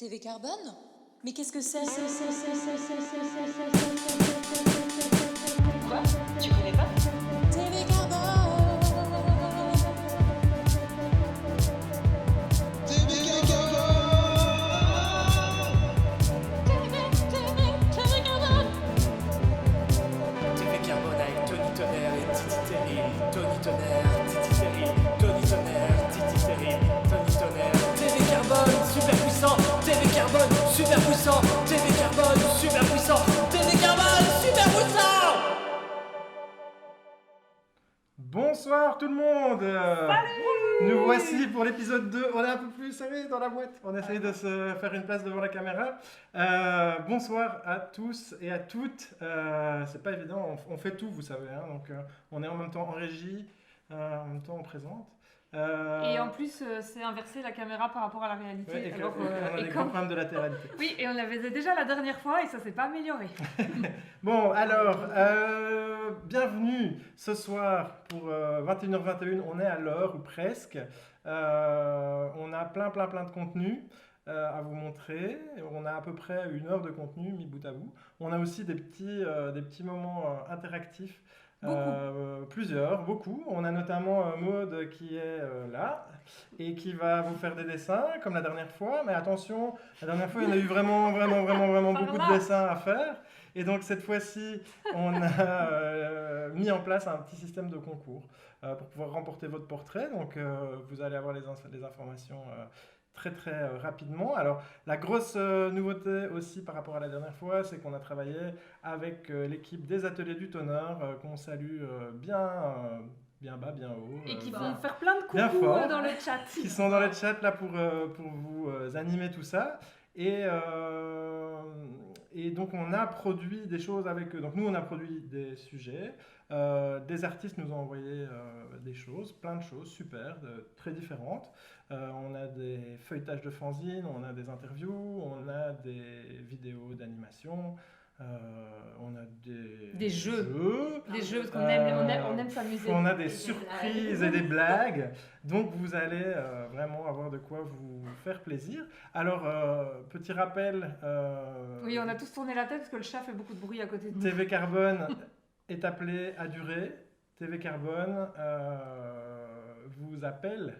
TV Carbone? Mais qu'est-ce que c'est? Quoi? Tu connais pas? TV Carbone! TV Carbone avec Tony Tonnerre et Titi Terry. Tony Tonnerre, Titi Terry. Tony Tonnerre, Titi Terry. Tony Tonnerre. TV Carbone, super puissant. TV Carbone, super puissant. TV Carbone, super puissant. TV Carbone, super puissant. Bonsoir tout le monde. Nous voici pour l'épisode 2. On est un peu plus serré dans la boîte. On essaye de se faire une place devant la caméra. Bonsoir à tous et à toutes. C'est pas évident, on fait tout, vous savez. Hein, donc on est en même temps en régie, en même temps on présente. Et en plus, c'est inversé la caméra par rapport à la réalité. Ouais, Alors, on a des gros problèmes de latéralité. Oui, et on l'avait déjà la dernière fois et ça s'est pas amélioré. Bon, alors, bienvenue ce soir pour 21h21, on est à l'heure ou presque. On a plein de contenu à vous montrer. On a à peu près 1 heure de contenu mis bout à bout. On a aussi des petits moments interactifs. Beaucoup. On a notamment Maud qui est là et qui va vous faire des dessins comme la dernière fois. Mais attention, la dernière fois il y en a eu vraiment beaucoup de dessins à faire. Et donc cette fois-ci, on a mis en place un petit système de concours pour pouvoir remporter votre portrait. Donc vous allez avoir les informations très rapidement. Alors la grosse nouveauté aussi par rapport à la dernière fois, c'est qu'on a travaillé avec l'équipe des Ateliers du Tonnerre, qu'on salue bien bas, bien haut. Et qui vont faire plein de bien coucou fort. dans le chat. Qui sont dans le chat là pour vous animer tout ça. Et donc on a produit des choses avec eux. Donc nous on a produit des sujets, des artistes nous ont envoyé des choses, plein de choses super, très différentes. On a des feuilletages de fanzines, on a des interviews, on a des vidéos d'animation. On a des jeux. Des jeux, parce qu'on on aime s'amuser. On a des surprises et des blagues. Donc vous allez vraiment avoir de quoi vous faire plaisir. Alors, petit rappel. Oui, on a tous tourné la tête parce que le chat fait beaucoup de bruit à côté de nous. TV Carbone est appelé à durer. TV Carbone vous appelle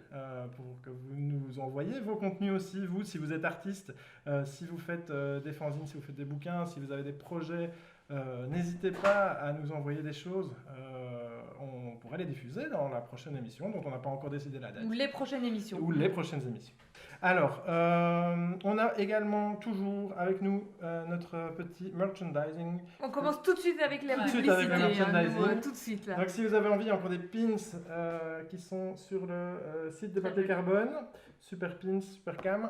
pour que vous nous envoyiez vos contenus aussi, vous, si vous êtes artiste, si vous faites des fanzines, si vous faites des bouquins, si vous avez des projets, n'hésitez pas à nous envoyer des choses. On pourra les diffuser dans la prochaine émission, dont on n'a pas encore décidé la date. Ou les prochaines émissions. Alors, on a également toujours avec nous notre petit merchandising. On commence tout de suite avec les Tout de suite publicités. avec le merchandising. Tout de suite là. Donc si vous avez envie, il y a encore des pins qui sont sur le site de Papier Carbone. Super pins, super cam.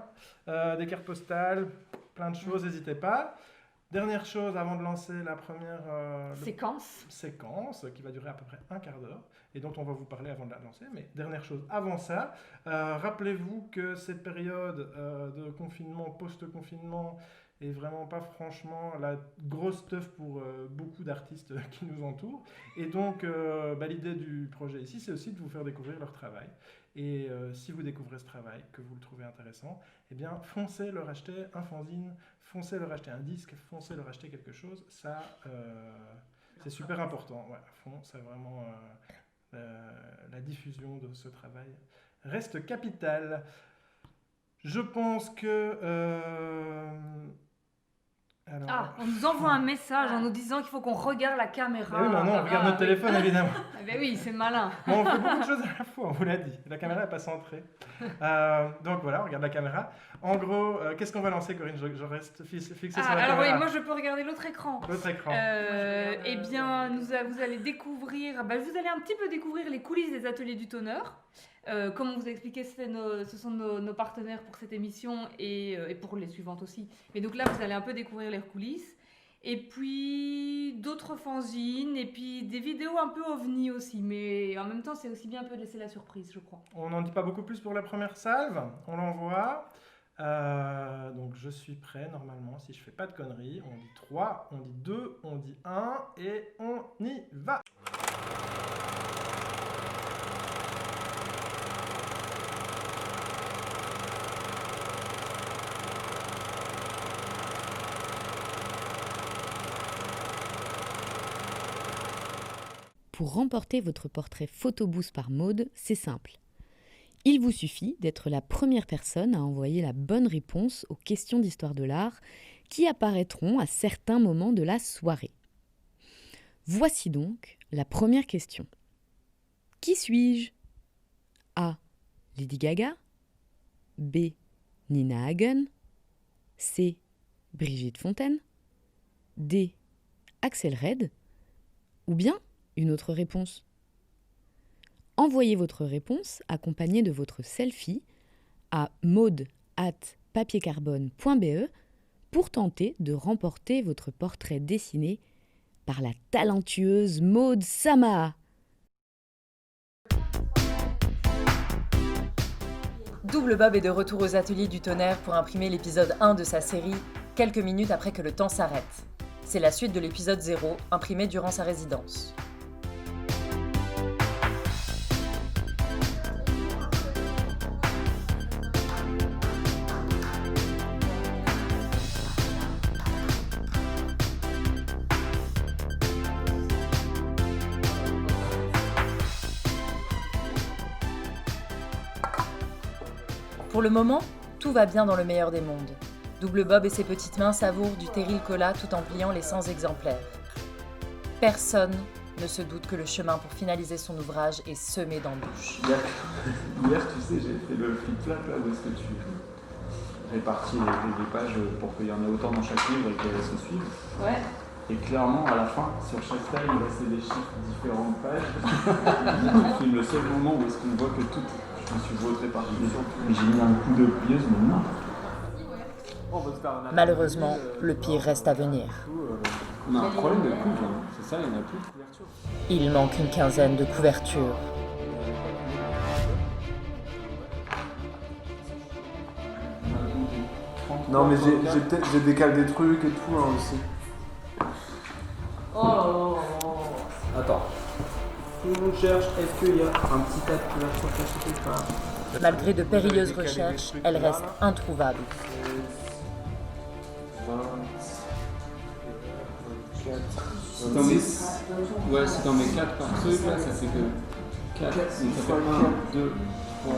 Des cartes postales, plein de choses, n'hésitez pas. Dernière chose avant de lancer la première séquence qui va durer à peu près 1/4 d'heure et dont on va vous parler avant de la lancer. Mais dernière chose avant ça, rappelez-vous que cette période de confinement, post-confinement, est vraiment pas franchement la grosse stuff pour beaucoup d'artistes qui nous entourent. Et donc l'idée du projet ici, c'est aussi de vous faire découvrir leur travail. Et si vous découvrez ce travail, que vous le trouvez intéressant, eh bien foncez leur acheter un fanzine, foncez leur acheter un disque, foncez leur acheter quelque chose. Ça, c'est super important. Ouais, à fond, c'est vraiment la diffusion de ce travail reste capitale. Je pense que... on nous envoie un message en nous disant qu'il faut qu'on regarde la caméra. Oui, on regarde notre téléphone, évidemment. Ben oui, c'est malin. Bon, on fait beaucoup de choses à la fois, on vous l'a dit. La caméra n'est pas centrée. Donc voilà, on regarde la caméra. En gros, qu'est-ce qu'on va lancer, Corinne? Je reste fixé sur la caméra. Alors oui, moi je peux regarder l'autre écran. Eh bien, vous allez découvrir, vous allez un petit peu découvrir les coulisses des Ateliers du Tonnerre. Comme on vous a expliqué, ce sont nos partenaires pour cette émission et pour les suivantes aussi. Mais donc là, vous allez un peu découvrir leurs coulisses. Et puis d'autres fanzines, et puis des vidéos un peu ovni aussi. Mais en même temps, c'est aussi bien un peu de laisser la surprise, je crois. On n'en dit pas beaucoup plus pour la première salve. On l'envoie. Donc je suis prêt normalement, si je fais pas de conneries. On dit 3, on dit 2, on dit 1 et on y va. Pour remporter votre portrait Photoboost par Maud, c'est simple. Il vous suffit d'être la première personne à envoyer la bonne réponse aux questions d'histoire de l'art qui apparaîtront à certains moments de la soirée. Voici donc la première question. Qui suis-je ? A. Lady Gaga. B. Nina Hagen. C. Brigitte Fontaine. D. Axel Red. Ou bien une autre réponse. Envoyez votre réponse accompagnée de votre selfie à maud@papiercarbone.be pour tenter de remporter votre portrait dessiné par la talentueuse Maud Sama. Double Bob est de retour aux ateliers du tonnerre pour imprimer l'épisode 1 de sa série, quelques minutes après que le temps s'arrête. C'est la suite de l'épisode 0, imprimé durant sa résidence. Pour le moment, tout va bien dans le meilleur des mondes. Double Bob et ses petites mains savourent du terril cola tout en pliant les 100 exemplaires. Personne ne se doute que le chemin pour finaliser son ouvrage est semé d'embûches. Hier, tu sais, j'ai fait le flip-flap là où est-ce que tu répartis les pages pour qu'il y en ait autant dans chaque livre et qu'elles se suivent. Ouais. Et clairement, à la fin, sur chaque taille, il restait des chiffres différentes pages. C'est le seul moment où est-ce qu'on voit que tout. Je me suis vautré par division. Mais j'ai mis un coup de plieuse, mais non. Malheureusement, le pire reste à venir. On a un problème de couve, hein. C'est ça, il n'y en a plus de couverture. Il manque une quinzaine de couvertures. Non mais j'ai décalé des trucs et tout hein, aussi. Attends. Tout le monde cherche, est-ce qu'il y a un petit tas de couverture caché quelque part? Malgré de périlleuses recherches, elle reste introuvable. 20, 24. Ouais, si t'en mets 4 par truc, là, ça fait que 4. Donc ça fait 1, 2, 3.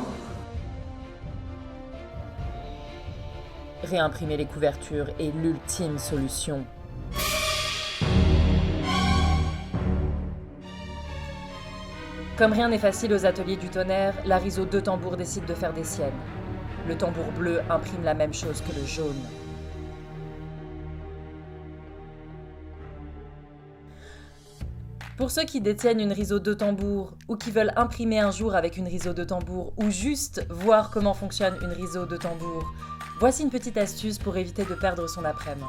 Réimprimer les couvertures est l'ultime solution. Comme rien n'est facile aux ateliers du tonnerre, Larizo Deux Tambours décide de faire des siennes. Le tambour bleu imprime la même chose que le jaune. Pour ceux qui détiennent une Riso Deux Tambours ou qui veulent imprimer un jour avec une Riso Deux Tambours ou juste voir comment fonctionne une Riso Deux Tambours, voici une petite astuce pour éviter de perdre son après-midi.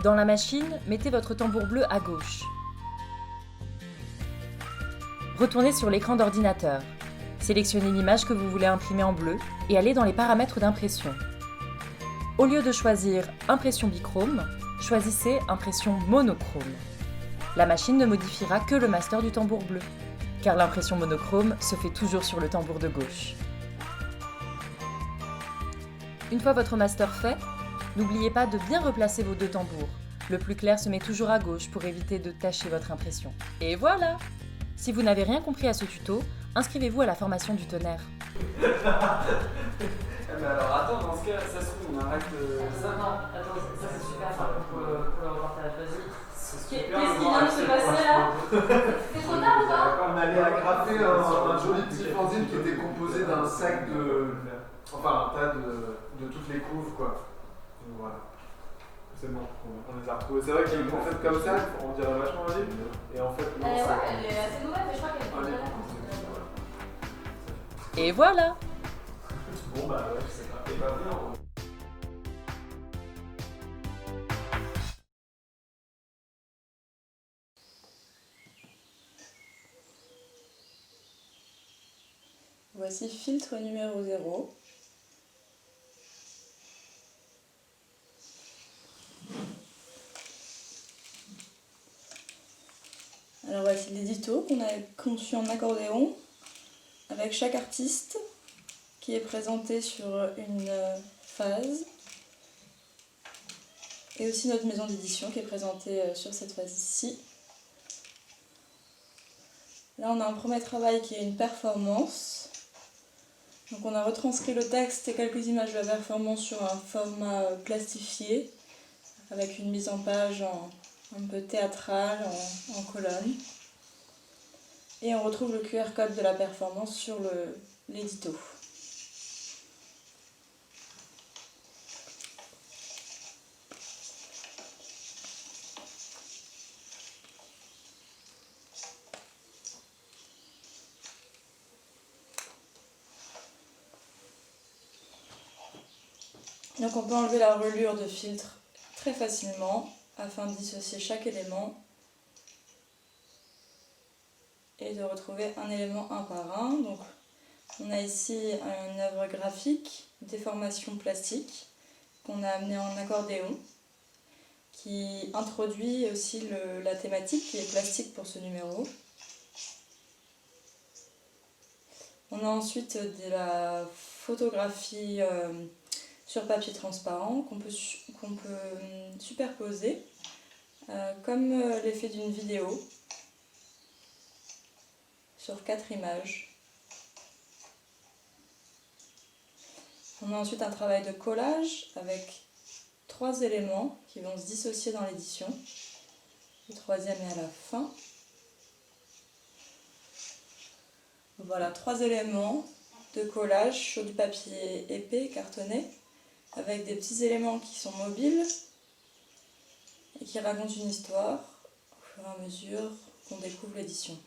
Dans la machine, mettez votre tambour bleu à gauche. Retournez sur l'écran d'ordinateur. Sélectionnez l'image que vous voulez imprimer en bleu et allez dans les paramètres d'impression. Au lieu de choisir Impression bichrome, choisissez Impression monochrome. La machine ne modifiera que le master du tambour bleu, car l'impression monochrome se fait toujours sur le tambour de gauche. Une fois votre master fait, n'oubliez pas de bien replacer vos deux tambours. Le plus clair se met toujours à gauche pour éviter de tacher votre impression. Et voilà! Si vous n'avez rien compris à ce tuto, inscrivez-vous à la formation du tonnerre. Mais alors attends, dans ce cas, ça se trouve, on arrête ça. Non, attends, ça c'est super simple pour le reportage, vas-y. C'est Qu'est-ce super, qui vient de se passer là? C'est trop tard ou pas? On allait agrafer un joli petit fanzine qui était composé d'un sac de. Enfin, un tas de toutes les couves, quoi. Donc, voilà. C'est bon, on les a retrouvés. C'est vrai qu'en fait, comme ça, on dirait vachement un livre. Et en fait, non, Ouais, elle est assez nouvelle, mais je crois qu'elle est un pas livre. Et voilà! Bon, bah ouais, je sais pas. Et bah, bien. Voici filtre numéro 0. Alors voici l'édito qu'on a conçu en accordéon avec chaque artiste qui est présenté sur une phase et aussi notre maison d'édition qui est présentée sur cette phase-ci. Là, on a un premier travail qui est une performance. Donc on a retranscrit le texte et quelques images de la performance sur un format plastifié, avec une mise en page un peu théâtrale, en colonne. Et on retrouve le QR code de la performance sur l'édito. Donc on peut enlever la reliure de filtre très facilement afin de dissocier chaque élément et de retrouver un élément un par un. Donc on a ici une œuvre graphique, déformation plastique, qu'on a amenée en accordéon, qui introduit aussi la thématique qui est plastique pour ce numéro. On a ensuite de la photographie sur papier transparent qu'on peut superposer comme l'effet d'une vidéo sur 4 images. On a ensuite un travail de collage avec 3 éléments qui vont se dissocier dans l'édition. Le troisième est à la fin. Voilà, 3 éléments de collage sur du papier épais, cartonné, avec des petits éléments qui sont mobiles et qui racontent une histoire au fur et à mesure qu'on découvre l'édition.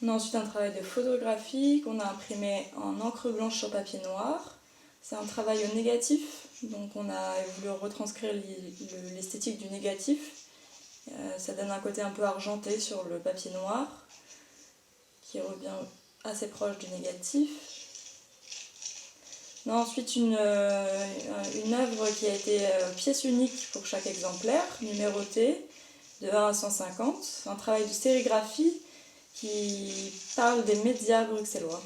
On a ensuite un travail de photographie qu'on a imprimé en encre blanche sur papier noir. C'est un travail au négatif, donc on a voulu retranscrire l'esthétique du négatif. Ça donne un côté un peu argenté sur le papier noir, qui revient assez proche du négatif. On a ensuite une œuvre qui a été pièce unique pour chaque exemplaire, numérotée, de 1 à 150. C'est un travail de sérigraphie qui parle des médias bruxellois.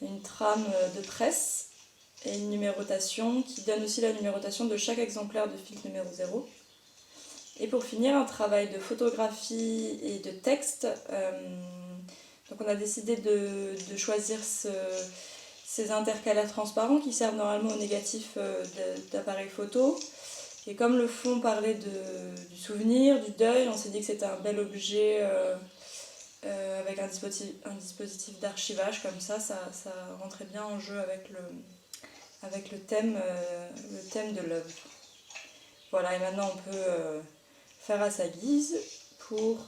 Une trame de presse et une numérotation qui donne aussi la numérotation de chaque exemplaire de Filtre numéro 0. Et pour finir, un travail de photographie et de texte. Donc on a décidé de choisir ces intercalaires transparents qui servent normalement au négatif d'appareil photo. Et comme le fond parlait du souvenir, du deuil, on s'est dit que c'était un bel objet avec un dispositif d'archivage comme ça rentrait bien en jeu avec le thème de l'œuvre. Voilà, et maintenant on peut faire à sa guise pour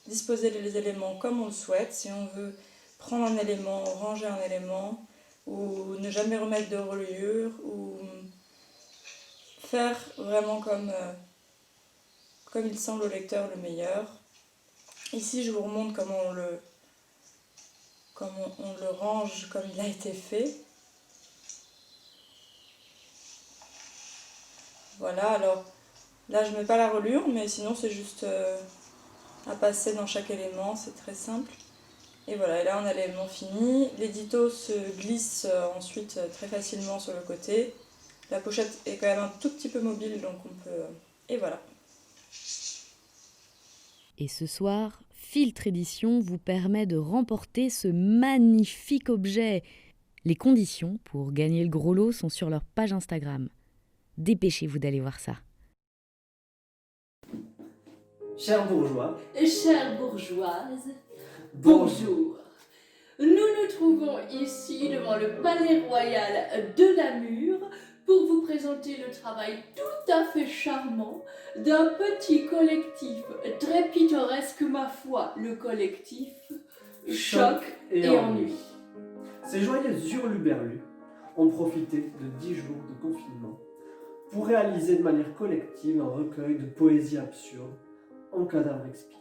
disposer les éléments comme on le souhaite. Si on veut prendre un élément, ranger un élément, ou ne jamais remettre de reliure, ou faire vraiment comme il semble au lecteur le meilleur. Ici je vous remontre comment on le range comme il a été fait. Voilà, alors là je mets pas la reliure, mais sinon c'est juste à passer dans chaque élément, c'est très simple. Et voilà, et là on a l'élément fini. L'édito se glisse ensuite très facilement sur le côté. La pochette est quand même un tout petit peu mobile, donc on peut... Et voilà. Et ce soir, Filtre Édition vous permet de remporter ce magnifique objet. Les conditions pour gagner le gros lot sont sur leur page Instagram. Dépêchez-vous d'aller voir ça. Chers bourgeois et chères bourgeoises, bonjour. Nous nous trouvons ici devant le Palais Royal de Namur pour vous présenter le travail tout à fait charmant d'un petit collectif très pittoresque, ma foi, le collectif Choc et Ennui. Ces joyeux hurluberlus ont profité de 10 jours de confinement pour réaliser de manière collective un recueil de poésie absurde en cadavre expié.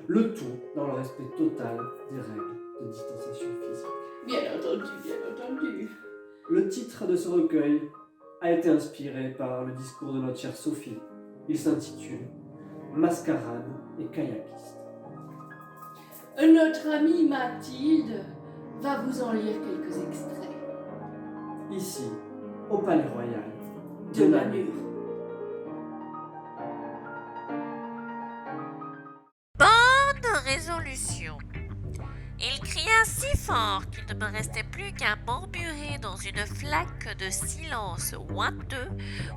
Le tout dans le respect total des règles de distanciation physique. Bien entendu, bien entendu. Le titre de ce recueil a été inspiré par le discours de notre chère Sophie. Il s'intitule « Mascarade et kayakiste ». Notre amie Mathilde va vous en lire quelques extraits. Ici, au Palais Royal De Namur. Bonne résolution. Il cria si fort qu'il ne me restait plus qu'à m'emburer dans une flaque de silence hointeux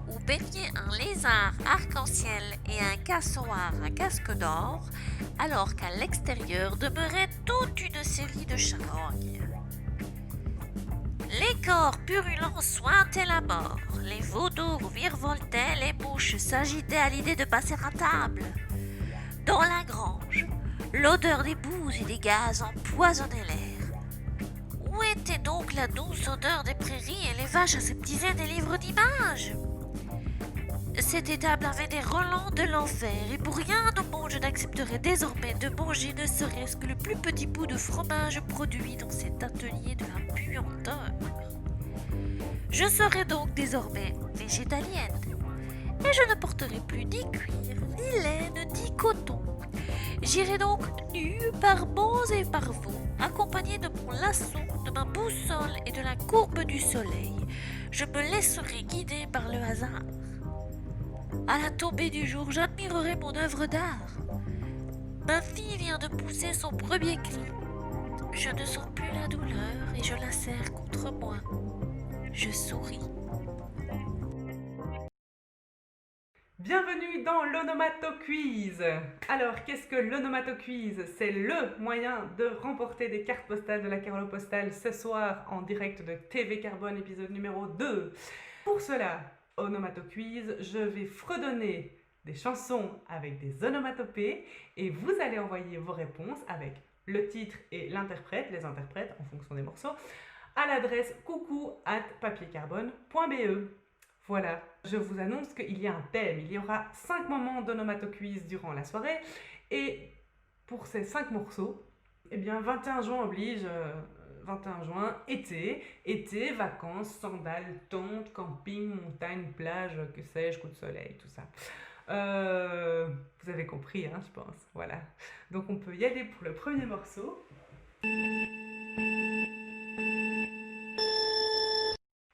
où baignait un lézard arc-en-ciel et un cassoir à casque d'or, alors qu'à l'extérieur demeurait toute une série de charognes. Les corps purulents sointaient la mort, les vautours virevoltaient, les mouches s'agitaient à l'idée de passer à table. Dans la grange, l'odeur des boues et des gaz empoisonnait l'air. Où était donc la douce odeur des prairies et les vaches aseptisaient des livres d'images? Cette étable avait des relents de l'enfer et pour rien au monde je n'accepterais désormais de manger ne serait-ce que le plus petit bout de fromage produit dans cet atelier de la puanteur. Je serai donc désormais végétalienne et je ne porterai plus ni cuir, ni laine, ni coton. J'irai donc nue par monts et par vaux, accompagnée de mon lasso, de ma boussole et de la courbe du soleil. Je me laisserai guider par le hasard. À la tombée du jour, j'admirerai mon œuvre d'art. Ma fille vient de pousser son premier cri. Je ne sens plus la douleur et je la serre contre moi. Je souris. Bienvenue dans l'Onomato-Quiz. Alors, qu'est-ce que l'Onomato-Quiz? C'est le moyen de remporter des cartes postales de la Carolo Postale ce soir en direct de TV Carbone, épisode numéro 2. Pour cela, Onomato-Quiz, je vais fredonner des chansons avec des onomatopées et vous allez envoyer vos réponses avec le titre et l'interprète, les interprètes en fonction des morceaux, à l'adresse coucou@papiercarbone.be. Voilà, je vous annonce qu'il y a un thème, il y aura 5 moments d'onomato-quiz durant la soirée et pour ces 5 morceaux, eh bien 21 juin oblige, 21 juin, été, vacances, sandales, tente, camping, montagne, plage, que sais-je, coup de soleil, tout ça. Vous avez compris, hein, je pense, voilà. Donc on peut y aller pour le premier morceau.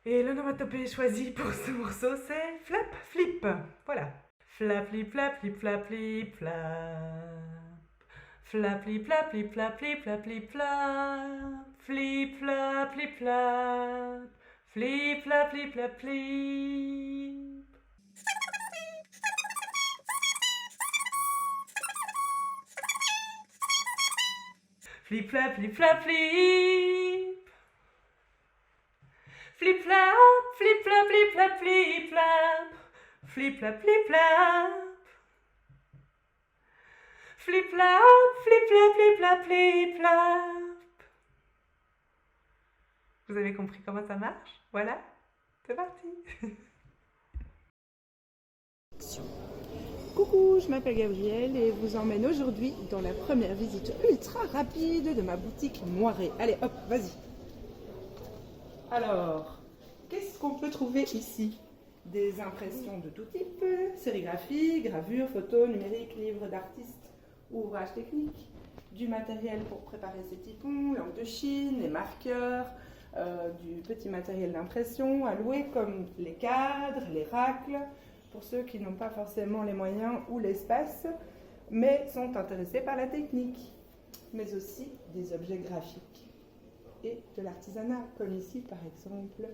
Et l'onomatopée choisie pour ce morceau, c'est Flap Flip. Voilà. Flap flip flap flip flap flip flap. Flap flip flap flip flap flip flap flip flap. Flip flap flip flap. Flip flap flip flap flip. Flip flap flip flap flip. Flip flap, flip flap, flip flap, flip flap. Flip flap, flip flap. Flip flap, flip flap, flip flap, flip flap. Vous avez compris comment ça marche? Voilà, c'est parti. Coucou, je m'appelle Gabrielle et vous emmène aujourd'hui dans la première visite ultra rapide de ma boutique Moiré. Allez hop, vas-y. Alors, qu'est-ce qu'on peut trouver ici? Des impressions de tout type, sérigraphie, gravure, photos, numérique, livres d'artistes, ouvrages techniques, du matériel pour préparer ses tipons, lampes de Chine, les marqueurs, du petit matériel d'impression à louer comme les cadres, les racles, pour ceux qui n'ont pas forcément les moyens ou l'espace, mais sont intéressés par la technique, mais aussi des objets graphiques et de l'artisanat, comme ici par exemple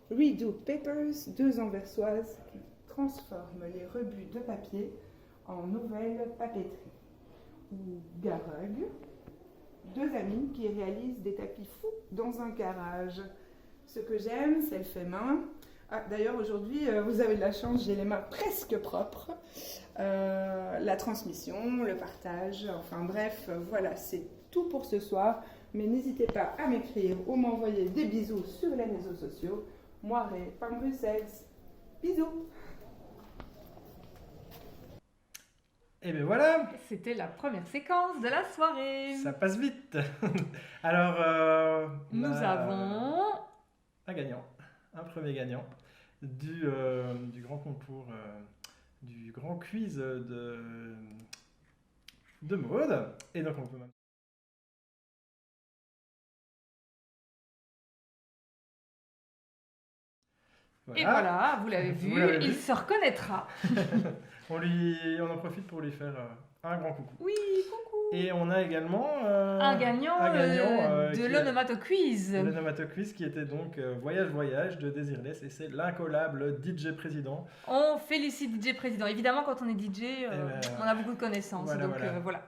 Redo Papers, 2 anversoises qui transforment les rebuts de papier en nouvelles papeteries. Ou Garug, 2 amis qui réalisent des tapis fous dans un garage. Ce que j'aime, c'est le fait main. Ah, d'ailleurs, aujourd'hui, vous avez de la chance, j'ai les mains presque propres. La transmission, le partage, enfin bref, voilà, c'est tout pour ce soir. Mais n'hésitez pas à m'écrire ou m'envoyer des bisous sur les réseaux sociaux. Moiré, Pan Bruxelles. Bisous. Et bien voilà. C'était la première séquence de la soirée. Ça passe vite. Alors, nous avons un gagnant, un premier gagnant du grand concours, du grand quiz de Maud. Et donc on peut même... Voilà. Et voilà, vous l'avez vu, il se reconnaîtra. On en profite pour lui faire un grand coucou. Oui, coucou. Et on a également un gagnant de l'Onomato Quiz. L'Onomato Quiz qui était donc Voyage de Désirless, et c'est l'incollable DJ Président. On félicite DJ Président. Évidemment, quand on est DJ, on a beaucoup de connaissances. Voilà, donc voilà.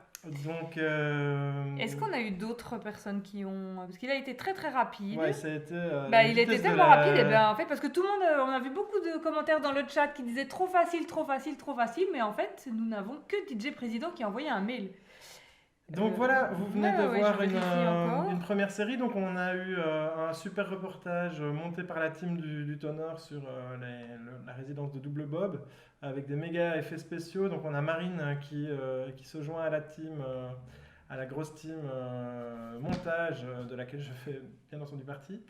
Donc, est-ce qu'on a eu d'autres personnes qui ont... Parce qu'il a été très très rapide. Ouais, ça a été... il était tellement rapide, et en fait, parce que tout le monde... on a vu beaucoup de commentaires dans le chat qui disaient trop facile, mais en fait, nous n'avons que DJ Président qui a envoyé un mail. Donc voilà, vous venez de voir une première série. Donc on a eu un super reportage monté par la team du Toner sur la résidence de Double Bob, avec des méga effets spéciaux. Donc on a Marine qui se joint à la team, à la grosse team montage de laquelle je fais bien entendu partie,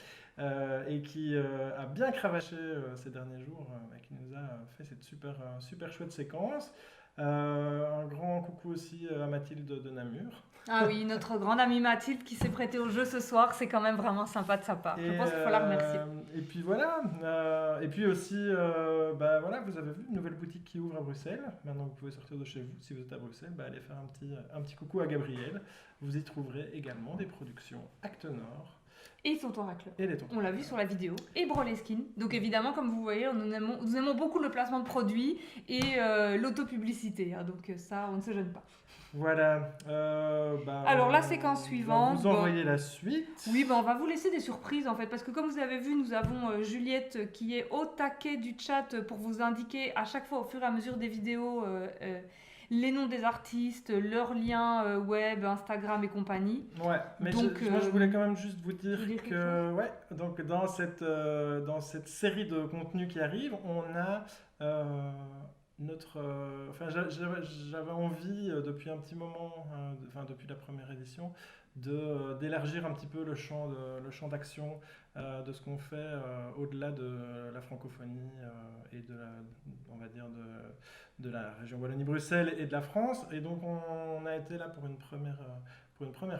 et qui a bien cravaché ces derniers jours, et qui nous a fait cette super chouette séquence. Un grand coucou aussi à Mathilde de Namur. Ah oui, notre grande amie Mathilde qui s'est prêtée au jeu ce soir, c'est quand même vraiment sympa de sa part. Je pense qu'il faut la remercier. Et puis voilà, et puis aussi, voilà, vous avez vu une nouvelle boutique qui ouvre à Bruxelles. Maintenant vous pouvez sortir de chez vous. Si vous êtes à Bruxelles, allez faire un petit coucou à Gabriel. Vous y trouverez également des productions Acte Nord. Et son Toracleur. Et les tons. On l'a vu sur la vidéo. Et Broleskin. Donc évidemment, comme vous voyez, nous aimons beaucoup le placement de produits et l'autopublicité. Hein, donc ça, on ne se gêne pas. Voilà. Alors la séquence suivante. Vous envoyez la suite. Oui, on va vous laisser des surprises en fait. Parce que comme vous avez vu, nous avons Juliette qui est au taquet du chat pour vous indiquer à chaque fois au fur et à mesure des vidéos... les noms des artistes, leurs liens web, Instagram et compagnie. Ouais, mais donc, moi je voulais quand même juste vous dire que donc dans cette série de contenus qui arrive, on a j'avais envie depuis un petit moment, depuis la première édition, d'élargir un petit peu le champ d'action de ce qu'on fait au-delà de la francophonie et de la région Wallonie-Bruxelles et de la France. Et donc on a été là pour une première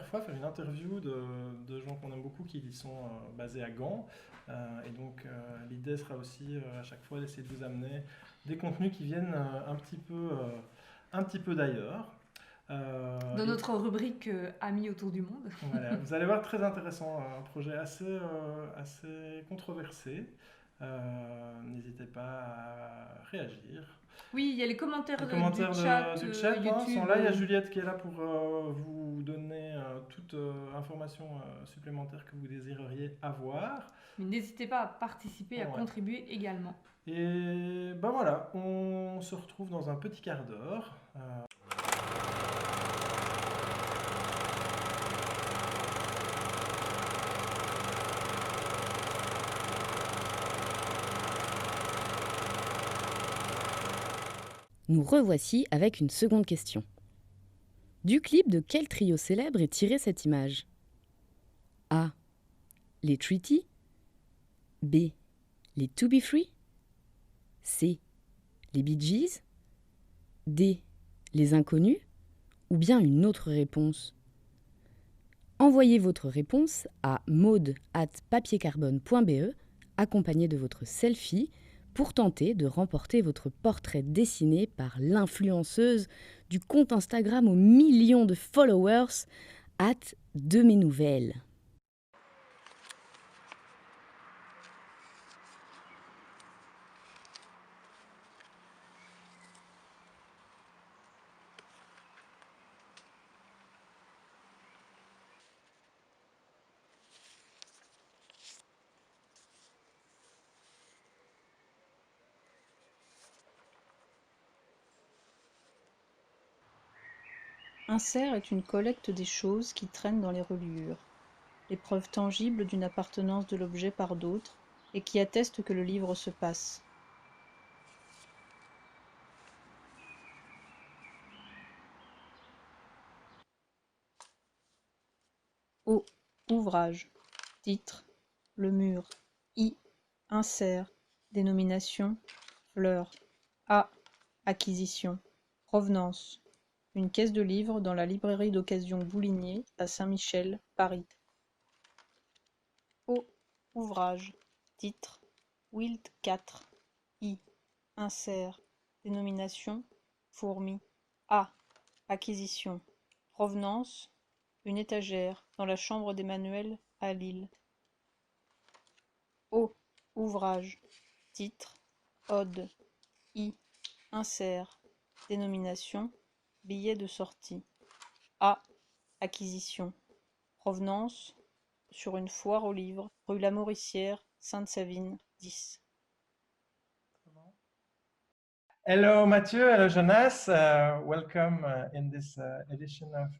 fois faire une interview de gens qu'on aime beaucoup qui y sont basés à Gand. Et donc l'idée sera aussi à chaque fois d'essayer de vous amener des contenus qui viennent un petit peu d'ailleurs. De notre rubrique Amis autour du monde. Voilà, vous allez voir, très intéressant, un projet assez controversé. N'hésitez pas à réagir. Oui, il y a les commentaires du chat YouTube. Sont là. Il y a Juliette qui est là pour vous donner toute information supplémentaire que vous désireriez avoir. Mais n'hésitez pas à participer, à contribuer également. Et voilà, on se retrouve dans un petit quart d'heure. Nous revoici avec une seconde question. Du clip de quel trio célèbre est tirée cette image ? A. Les Treaty. B. Les To Be Free. C. Les Bee Gees. D. Les Inconnus. Ou bien une autre réponse ? Envoyez votre réponse à maud@papiercarbone.be accompagné de votre selfie pour tenter de remporter votre portrait dessiné par l'influenceuse du compte Instagram aux millions de followers, @demesnouvelles. Insert est une collecte des choses qui traînent dans les reliures. les preuves tangibles d'une appartenance de l'objet par d'autres, et qui attestent que le livre se passe. O. Ouvrage. Titre. Le mur. I. Insert. Dénomination. Fleur. A. Acquisition. Provenance. Une caisse de livres dans la librairie d'occasion Boulinier à Saint-Michel, Paris. O. Ouvrage. Titre. Wild 4. I. Insert. Dénomination. Fourmi. A. Acquisition. Provenance. Une étagère dans la chambre d'Emmanuel à Lille. O. Ouvrage. Titre. Ode. I. Insert. Dénomination. Billet de sortie. A. Acquisition. Provenance. Sur une foire aux livres, rue La Mauricière, Sainte-Savine, 10. Hello, Mathieu. Hello, Jonas. Welcome in this edition of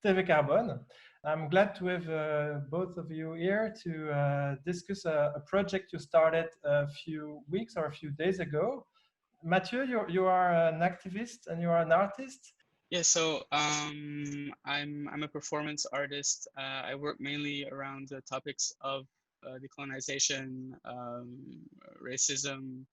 TV Carbone. I'm glad to have both of you here to discuss a project you started a few weeks or a few days ago. Mathieu, you are an activist and you are an artist. Yeah, so I'm a performance artist. I work mainly around the topics of decolonization, racism.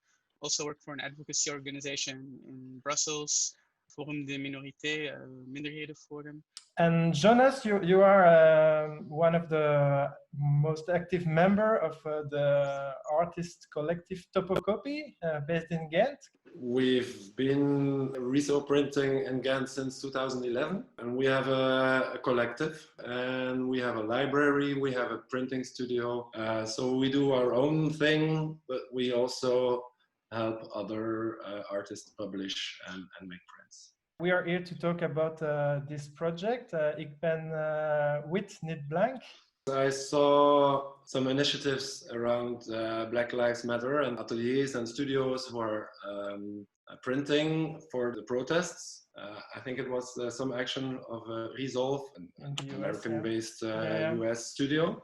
Also work for an advocacy organization in Brussels, Forum des Minorités, Minderhedenforum. And Jonas, you are one of the most active member of the artist collective Topocopy, based in Ghent. We've been Riso printing in Ghent since 2011, and we have a collective, and we have a library, we have a printing studio. So we do our own thing, but we also help other artists publish and make prints. We are here to talk about this project. Ik ben wit, niet blank. I saw some initiatives around Black Lives Matter and ateliers and studios who are printing for the protests. I think it was some action of Resolve, an American-based US studio.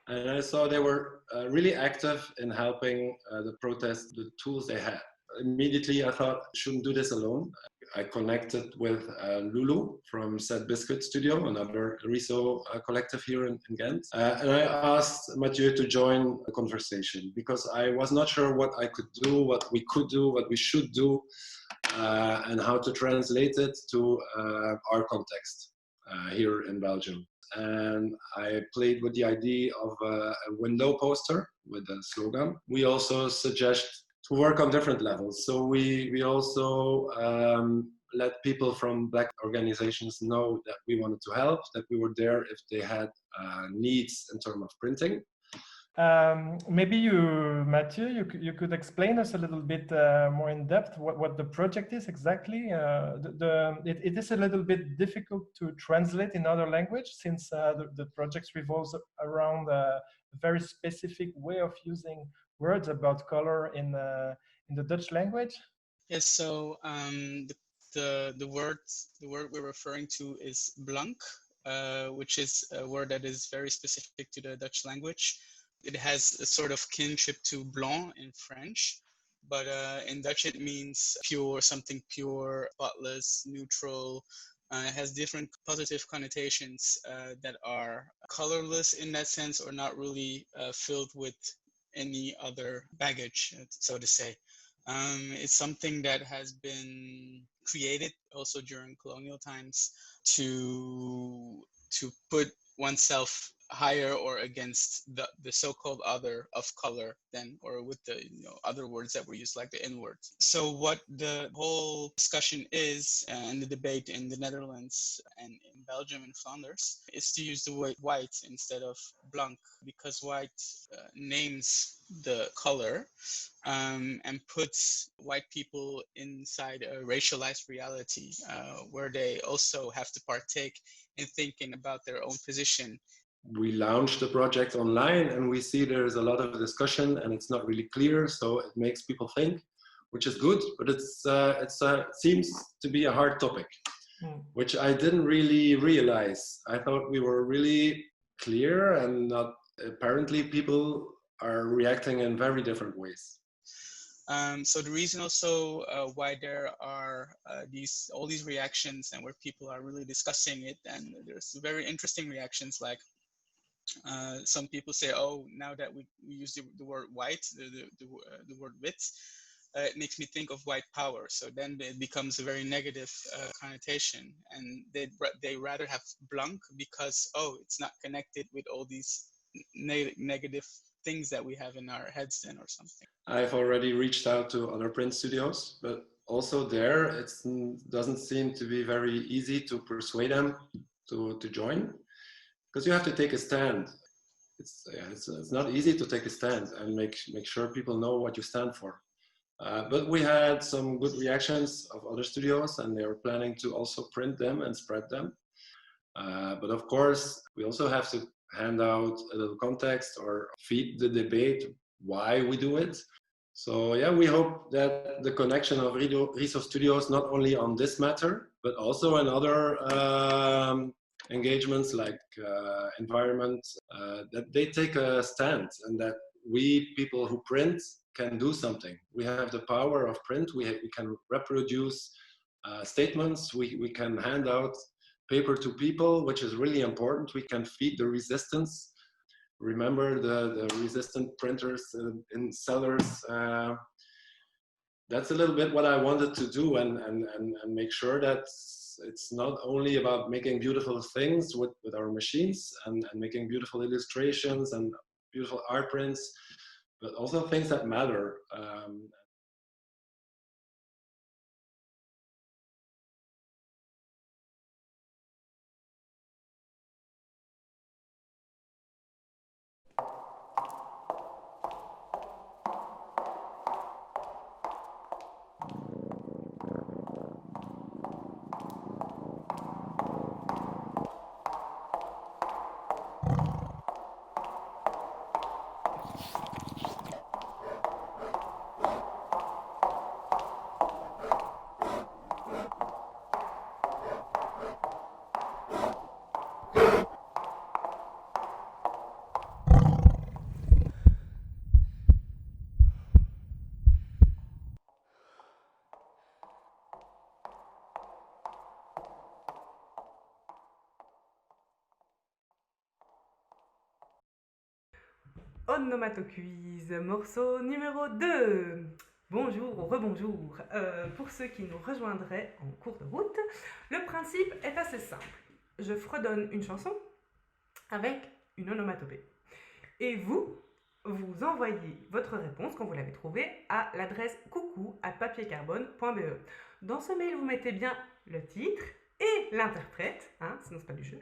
And I saw they were really active in helping the protest, the tools they had. Immediately, I thought, I shouldn't do this alone. I connected with Lulu from Set Biscuit Studio, another Riso collective here in Ghent. And I asked Mathieu to join the conversation because I was not sure what I could do, what we could do, what we should do, and how to translate it to our context here in Belgium. And I played with the idea of a window poster with a slogan. We also suggest to work on different levels. So we also let people from Black organizations know that we wanted to help, that we were there if they had needs in terms of printing. Maybe you, Mathieu, you could explain us a little bit more in depth what the project is exactly. It is a little bit difficult to translate in other language since the project revolves around a very specific way of using words about color in the Dutch language. Yes, so the word we're referring to is blank, which is a word that is very specific to the Dutch language. It has a sort of kinship to blanc in French, but in Dutch it means pure, something pure, spotless, neutral. It has different positive connotations that are colorless in that sense, or not really filled with any other baggage, so to say. It's something that has been created also during colonial times to put oneself higher or against the so-called other of color than, or with the other words that were used like the N-word. So what the whole discussion is and the debate in the Netherlands and in Belgium and Flanders is to use the word white instead of blanc, because white names the color and puts white people inside a racialized reality where they also have to partake in thinking about their own position. We launched the project online and we see there's a lot of discussion and it's not really clear, so it makes people think, which is good, but it seems to be a hard topic, which I didn't really realize. I thought we were really clear, and not apparently people are reacting in very different ways. So the reason also why there are all these reactions and where people are really discussing it, and there's very interesting reactions like some people say, oh, now that we use the word white, the word wit, it makes me think of white power. So then it becomes a very negative connotation, and they rather have blanc because, oh, it's not connected with all these negative things that we have in our heads then or something. I've already reached out to other print studios, but also there it doesn't seem to be very easy to persuade them to join, because you have to take a stand. It's not easy to take a stand and make sure people know what you stand for. But we had some good reactions of other studios, and they were planning to also print them and spread them. But of course, we also have to hand out a little context or feed the debate why we do it. So yeah, we hope that the connection of Riso Studios, not only on this matter, but also in other engagements like environment, that they take a stand, and that we people who print can do something. We have the power of print. We can reproduce statements. We can hand out paper to people, which is really important. We can feed the resistance. Remember the resistant printers in cellars. That's a little bit what I wanted to do, and make sure that it's not only about making beautiful things with our machines and making beautiful illustrations and beautiful art prints, but also things that matter. Onomatoquiz, morceau numéro 2. Bonjour ou rebonjour. Pour ceux qui nous rejoindraient en cours de route, le principe est assez simple. Je fredonne une chanson avec une onomatopée. Et vous envoyez votre réponse, quand vous l'avez trouvée, à l'adresse coucou@papiercarbone.be. Dans ce mail, vous mettez bien le titre et l'interprète, sinon c'est pas du jeu.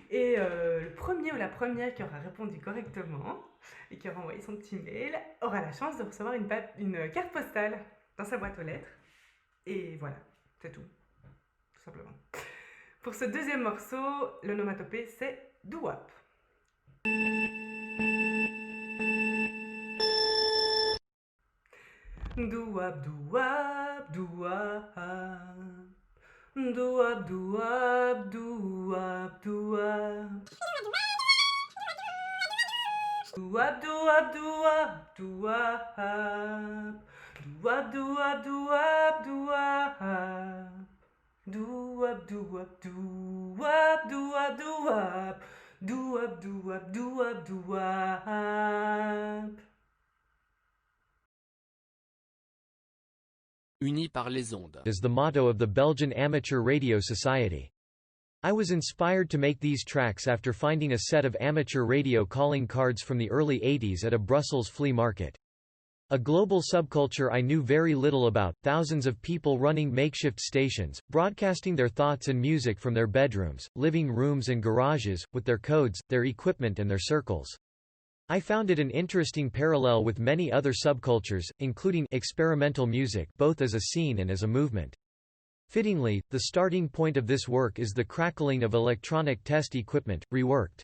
Et le premier ou la première qui aura répondu correctement et qui aura envoyé son petit mail aura la chance de recevoir une carte postale dans sa boîte aux lettres. Et voilà, c'est tout simplement. Pour ce deuxième morceau, l'onomatopée c'est doo-wop. Doo-wop, doo-wop, doo-wop. Doo-wop, doo-wop, doo-wop, doo-wop. Doo-wop, doo-wop, doo-wop, doo-wop. Doo-wop, doo-wop, doo-wop, doo-wop. Doo-wop, doo-wop, doo-wop, doo-wop, doo-wop. Doo-wop, doo-wop, doo-wop, doo-wop. Unis par les ondes is the motto of the Belgian Amateur Radio Society. I was inspired to make these tracks after finding a set of amateur radio calling cards from the early 80s at a Brussels flea market. A global subculture I knew very little about, thousands of people running makeshift stations, broadcasting their thoughts and music from their bedrooms, living rooms and garages, with their codes, their equipment and their circles. I found it an interesting parallel with many other subcultures, including experimental music, both as a scene and as a movement. Fittingly, the starting point of this work is the crackling of electronic test equipment, reworked.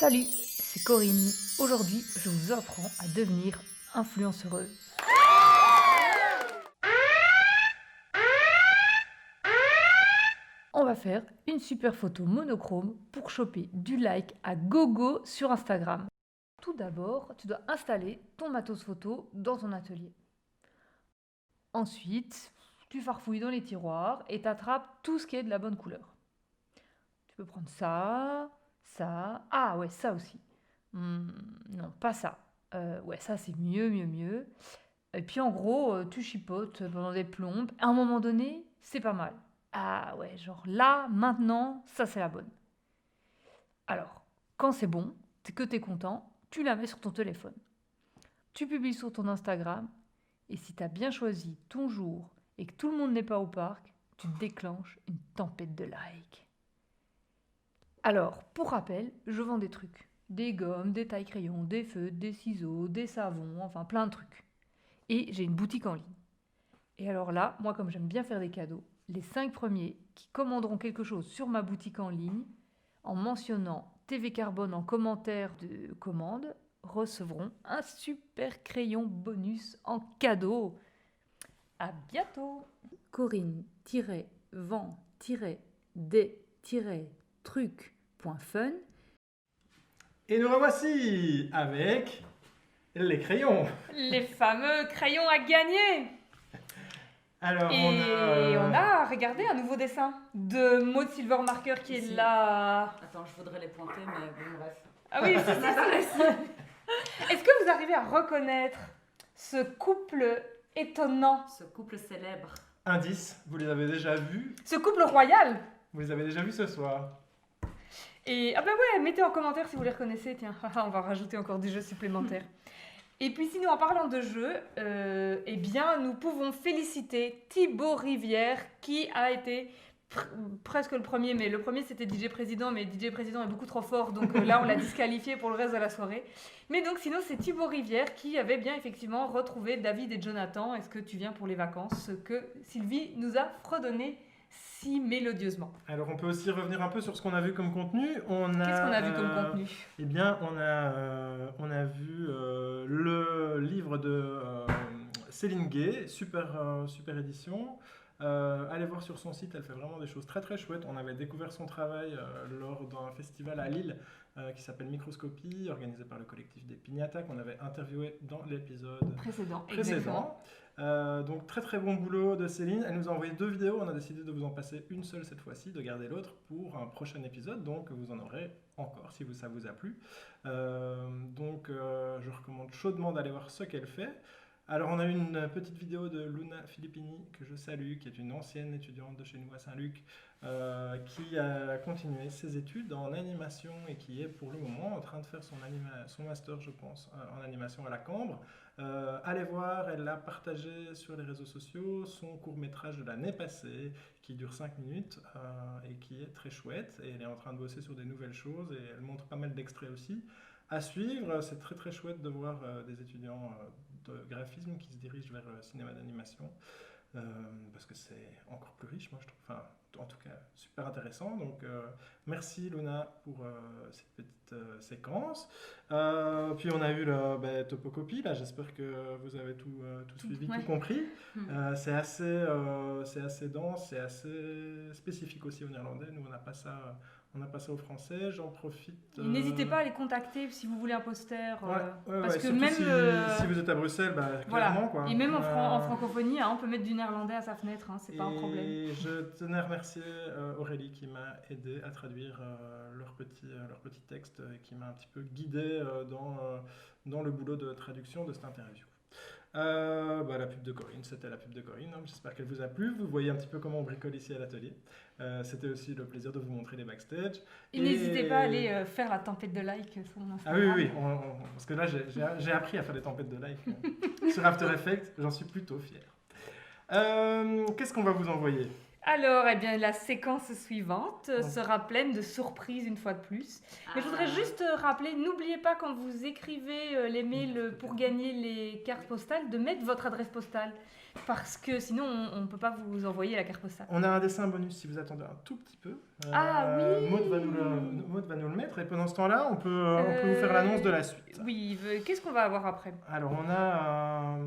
Salut, c'est Corinne. Aujourd'hui, je vous apprends à devenir influenceuse. On va faire une super photo monochrome pour choper du like à gogo sur Instagram. Tout d'abord, tu dois installer ton matos photo dans ton atelier. Ensuite, tu farfouilles dans les tiroirs et t'attrapes tout ce qui est de la bonne couleur. Tu peux prendre ça, ça... Ah ouais, ça aussi. Non, pas ça. Ouais, ça c'est mieux. Et puis en gros, tu chipotes pendant des plombes. À un moment donné, c'est pas mal. Ah ouais, genre là, maintenant, ça c'est la bonne. Alors, quand c'est bon, que t'es content, tu la mets sur ton téléphone. Tu publies sur ton Instagram, et si t'as bien choisi ton jour et que tout le monde n'est pas au parc, tu déclenches une tempête de likes. Alors, pour rappel, je vends des trucs. Des gommes, des taille-crayons, des feutres, des ciseaux, des savons, enfin plein de trucs. Et j'ai une boutique en ligne. Et alors là, moi comme j'aime bien faire des cadeaux, les 5 premiers qui commanderont quelque chose sur ma boutique en ligne, en mentionnant TV Carbone en commentaire de commande, recevront un super crayon bonus en cadeau. À bientôt. Corinne-vend-des-trucs.fun. Et nous revoici avec les crayons. Les fameux crayons à gagner. Alors, on a regardé un nouveau dessin de Maud Silvermarker qui est là. Attends, je voudrais les pointer, mais bon, bref. Ah oui, c'est ça. Est-ce que vous arrivez à reconnaître ce couple étonnant? Ce couple célèbre. Indice, vous les avez déjà vus? Ce couple royal. Vous les avez déjà vus ce soir? Et ah bah ouais, mettez en commentaire si vous les reconnaissez. Tiens, on va rajouter encore des jeux supplémentaires. Et puis sinon, en parlant de jeux, eh bien, nous pouvons féliciter Thibaut Rivière qui a été presque le premier, mais le premier c'était DJ Président, mais DJ Président est beaucoup trop fort, donc là on l'a disqualifié pour le reste de la soirée. Mais donc sinon c'est Thibaut Rivière qui avait bien effectivement retrouvé David et Jonathan. Est-ce que tu viens pour les vacances? Ce que Sylvie nous a fredonné si mélodieusement. Alors on peut aussi revenir un peu sur ce qu'on a vu comme contenu. Qu'est-ce qu'on a vu comme contenu? Eh bien on a vu le livre de Céline Gay, super édition. Allez voir sur son site, elle fait vraiment des choses très très chouettes. On avait découvert son travail lors d'un festival à Lille qui s'appelle Microscopie, organisé par le collectif des Pignata, qu'on avait interviewé dans l'épisode précédent. Donc très très bon boulot de Céline. Elle nous a envoyé 2 vidéos, on a décidé de vous en passer une seule cette fois-ci, de garder l'autre pour un prochain épisode, donc vous en aurez encore si ça vous a plu. Je recommande chaudement d'aller voir ce qu'elle fait. Alors on a eu une petite vidéo de Luna Filippini que je salue, qui est une ancienne étudiante de chez nous à Saint-Luc, qui a continué ses études en animation et qui est pour le moment en train de faire son master, je pense, en animation à la Cambre. Allez voir, elle a partagé sur les réseaux sociaux son court-métrage de l'année passée qui dure 5 minutes et qui est très chouette, et elle est en train de bosser sur des nouvelles choses et elle montre pas mal d'extraits aussi. À suivre, c'est très très chouette de voir des étudiants de graphisme qui se dirigent vers le cinéma d'animation parce que c'est encore plus riche, moi je trouve, enfin en tout cas super intéressant. Donc merci Luna pour cette petite séquence. Puis on a eu le Topocopie, là j'espère que vous avez tout suivi, tout compris. C'est assez dense, c'est assez spécifique aussi au néerlandais, nous on n'a pas ça au français. J'en profite. N'hésitez pas à les contacter si vous voulez un poster. Parce que surtout même si vous êtes à Bruxelles, clairement quoi. Et même en francophonie, on peut mettre du néerlandais à sa fenêtre, c'est pas un problème. Et je tenais à remercier Aurélie qui m'a aidé à traduire leur petit texte et qui m'a un petit peu guidé dans le boulot de traduction de cette interview. La pub de Corinne, c'était la pub de Corinne, hein. J'espère qu'elle vous a plu. Vous voyez un petit peu comment on bricole ici à l'atelier. C'était aussi le plaisir de vous montrer les backstage. Et n'hésitez pas à aller faire la tempête de likes sur mon Instagram. Ah oui, parce que là j'ai appris à faire des tempêtes de likes sur After Effects, j'en suis plutôt fier. Qu'est-ce qu'on va vous envoyer ? Alors, la séquence suivante sera pleine de surprises une fois de plus. Mais je voudrais juste rappeler, n'oubliez pas quand vous écrivez les mails pour gagner les cartes postales, de mettre votre adresse postale. parce que sinon on ne peut pas vous envoyer la carte postale. On a un dessin bonus si vous attendez un tout petit peu. Ah oui. Maud va nous le mettre et pendant ce temps-là, on peut vous faire l'annonce de la suite. Oui, qu'est-ce qu'on va avoir après? Alors on a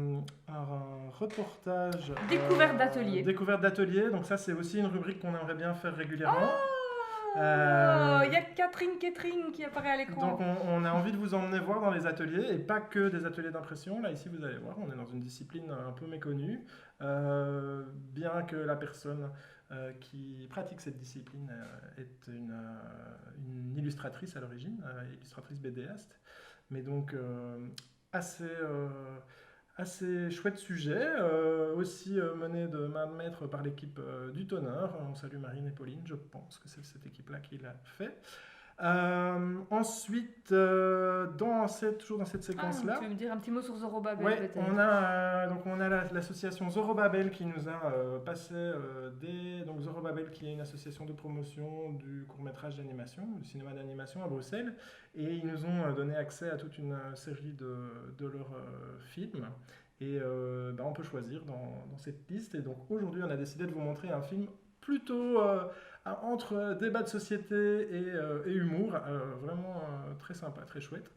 un reportage... Découverte d'atelier. Découverte d'atelier, donc ça c'est aussi une rubrique qu'on aimerait bien faire régulièrement. Il y a Catherine Kettering qui apparaît à l'écran. Donc on a envie de vous emmener voir dans les ateliers, et pas que des ateliers d'impression. Là ici vous allez voir, on est dans une discipline un peu méconnue, bien que la personne qui pratique cette discipline est une illustratrice à l'origine, illustratrice BDiste, mais donc assez chouette sujet, aussi mené de main de maître par l'équipe du Tonnerre. On salue Marine et Pauline, je pense que c'est cette équipe-là qui l'a fait. Ensuite, toujours dans cette séquence-là... tu veux me dire un petit mot sur Zorobabel ouais, peut-être? on a l'association Zorobabel qui nous a passé donc Zorobabel qui est une association de promotion du court-métrage d'animation, du cinéma d'animation à Bruxelles, et ils nous ont donné accès à toute une série de leurs films. Et on peut choisir dans cette liste. Et donc aujourd'hui, on a décidé de vous montrer un film plutôt entre débat de société et humour, vraiment très sympa, très chouette.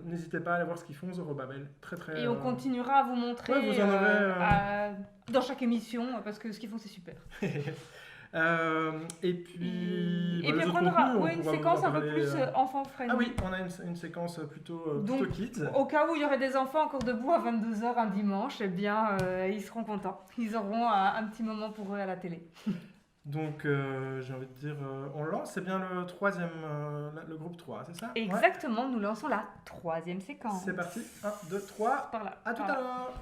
N'hésitez pas à aller voir ce qu'ils font, Zorobabel. Et on continuera à vous montrer vous en aurez, dans chaque émission, parce que ce qu'ils font, c'est super. Et puis après, on aura une séquence un peu plus enfant-friendly. Ah oui, on a une séquence plutôt kids. Au cas où il y aurait des enfants encore debout à 22h un dimanche, eh bien, ils seront contents. Ils auront un petit moment pour eux à la télé. Donc, j'ai envie de dire, on lance, c'est bien le troisième, le groupe 3, c'est ça? Exactement, nous lançons la troisième séquence. C'est parti, 1, 2, 3, par là. À tout à l'heure.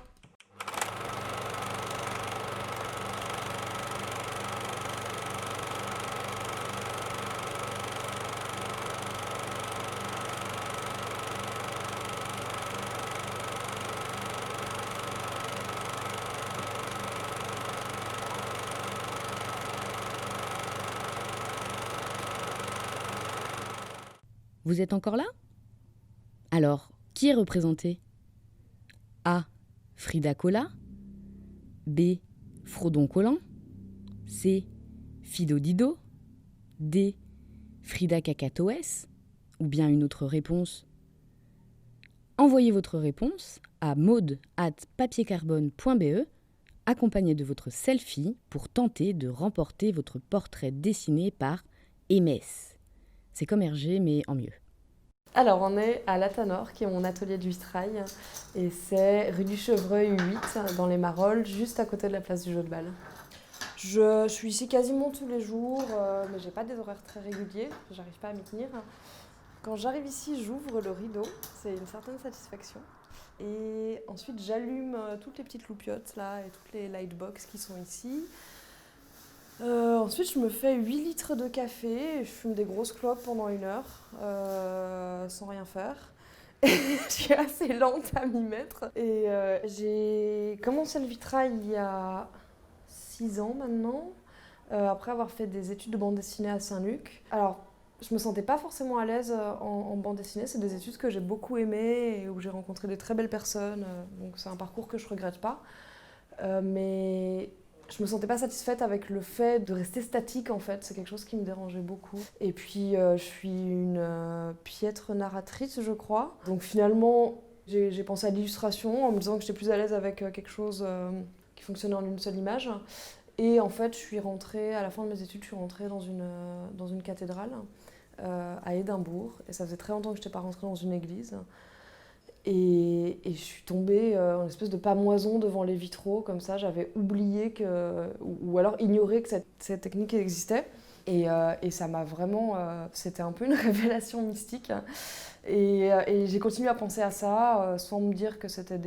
Vous êtes encore là? Alors, qui est représenté? A. Frida Cola. B. Frodon Collant. C. Fido Dido. D. Frida Cacatoès. Ou bien une autre réponse? Envoyez votre réponse à maud@papiercarbone.be accompagné de votre selfie pour tenter de remporter votre portrait dessiné par Emès. C'est comme Hergé, mais en mieux. Alors, on est à La Tanor, qui est mon atelier de vitrail, et c'est rue du Chevreuil 8, dans les Marolles, juste à côté de la place du Jeu de Balle. Je suis ici quasiment tous les jours, mais j'ai pas des horaires très réguliers, j'arrive pas à m'y tenir. Quand j'arrive ici, j'ouvre le rideau, c'est une certaine satisfaction. Et ensuite, j'allume toutes les petites loupiottes là, et toutes les lightbox qui sont ici. Ensuite, je me fais 8 litres de café, je fume des grosses clopes pendant 1 heure, sans rien faire. Je suis assez lente à m'y mettre. Et j'ai commencé le vitrail il y a 6 ans maintenant, après avoir fait des études de bande dessinée à Saint-Luc. Alors, je me sentais pas forcément à l'aise en bande dessinée, c'est des études que j'ai beaucoup aimées et où j'ai rencontré des très belles personnes, donc c'est un parcours que je regrette pas. Mais je me sentais pas satisfaite avec le fait de rester statique en fait, c'est quelque chose qui me dérangeait beaucoup. Et puis je suis une piètre narratrice je crois, donc finalement j'ai pensé à l'illustration en me disant que j'étais plus à l'aise avec quelque chose qui fonctionnait en une seule image. Et en fait je suis rentrée, à la fin de mes études, je suis rentrée dans une cathédrale à Édimbourg, et ça faisait très longtemps que je n'étais pas rentrée dans une église. Et je suis tombée en espèce de pamoison devant les vitraux, comme ça, j'avais oublié ou alors ignoré que cette technique existait. Et ça m'a vraiment... c'était un peu une révélation mystique. Et j'ai continué à penser à ça, sans me dire que c'était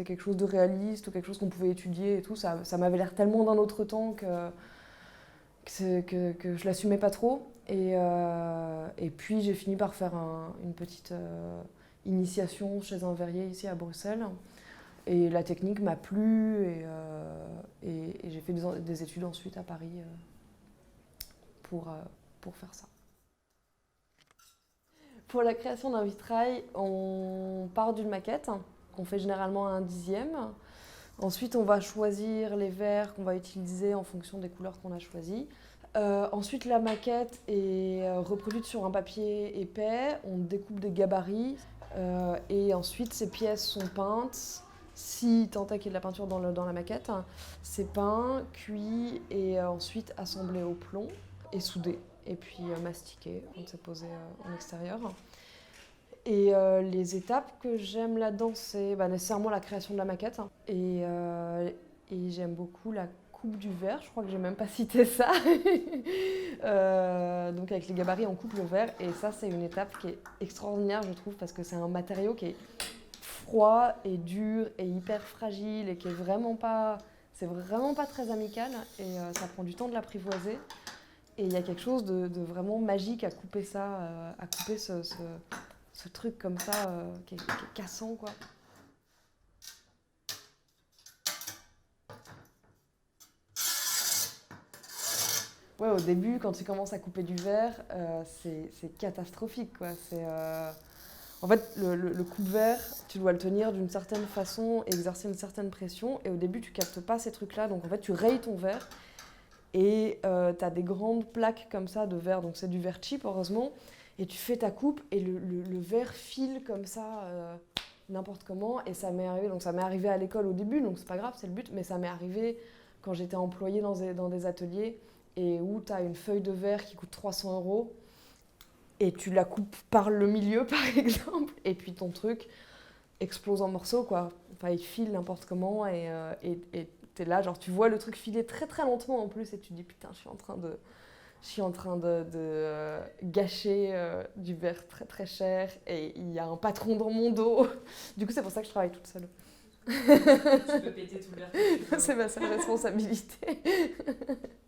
quelque chose de réaliste ou quelque chose qu'on pouvait étudier et tout. Ça m'avait l'air tellement d'un autre temps que je l'assumais pas trop. Et puis j'ai fini par faire une petite... initiation chez un verrier ici à Bruxelles, et la technique m'a plu, et j'ai fait des études ensuite à Paris pour faire ça. Pour la création d'un vitrail, on part d'une maquette qu'on fait généralement à 1/10, Ensuite, on va choisir les verres qu'on va utiliser en fonction des couleurs qu'on a choisies. Ensuite, la maquette est reproduite sur un papier épais. On découpe des gabarits et ensuite, ces pièces sont peintes. Si tant est qu'il y ait de la peinture dans la maquette, c'est peint, cuit et ensuite assemblé au plomb et soudé. Et puis mastiqué quand c'est posé en extérieur. Et les étapes que j'aime là-dedans, c'est nécessairement la création de la maquette. Et j'aime beaucoup la coupe du verre, je crois que j'ai même pas cité ça. Donc avec les gabarits, on coupe le verre. Et ça, c'est une étape qui est extraordinaire, je trouve, parce que c'est un matériau qui est froid et dur et hyper fragile et qui est vraiment pas très amical. Et ça prend du temps de l'apprivoiser. Et il y a quelque chose de vraiment magique à couper ça, à couper ce truc comme ça qui est cassant, quoi. Ouais, au début, quand tu commences à couper du verre, c'est catastrophique, quoi. En fait, le coupe-verre, tu dois le tenir d'une certaine façon, exercer une certaine pression, et au début, tu captes pas ces trucs-là, donc en fait, tu rayes ton verre, et tu as des grandes plaques comme ça de verre, donc c'est du verre cheap, heureusement, et tu fais ta coupe, et le verre file comme ça, n'importe comment, et ça m'est arrivé, donc ça m'est arrivé à l'école au début, donc c'est pas grave, c'est le but, mais ça m'est arrivé quand j'étais employée dans des ateliers, et où tu as une feuille de verre qui coûte 300 € et tu la coupes par le milieu, par exemple, et puis ton truc explose en morceaux, quoi. Enfin, il file n'importe comment, et t'es là, genre, tu vois le truc filer très très lentement en plus, et tu te dis, putain, je suis en train de gâcher du verre très très cher, et il y a un patron dans mon dos. Du coup, c'est pour ça que je travaille toute seule. Tu peux péter tout le verre. C'est ma seule responsabilité.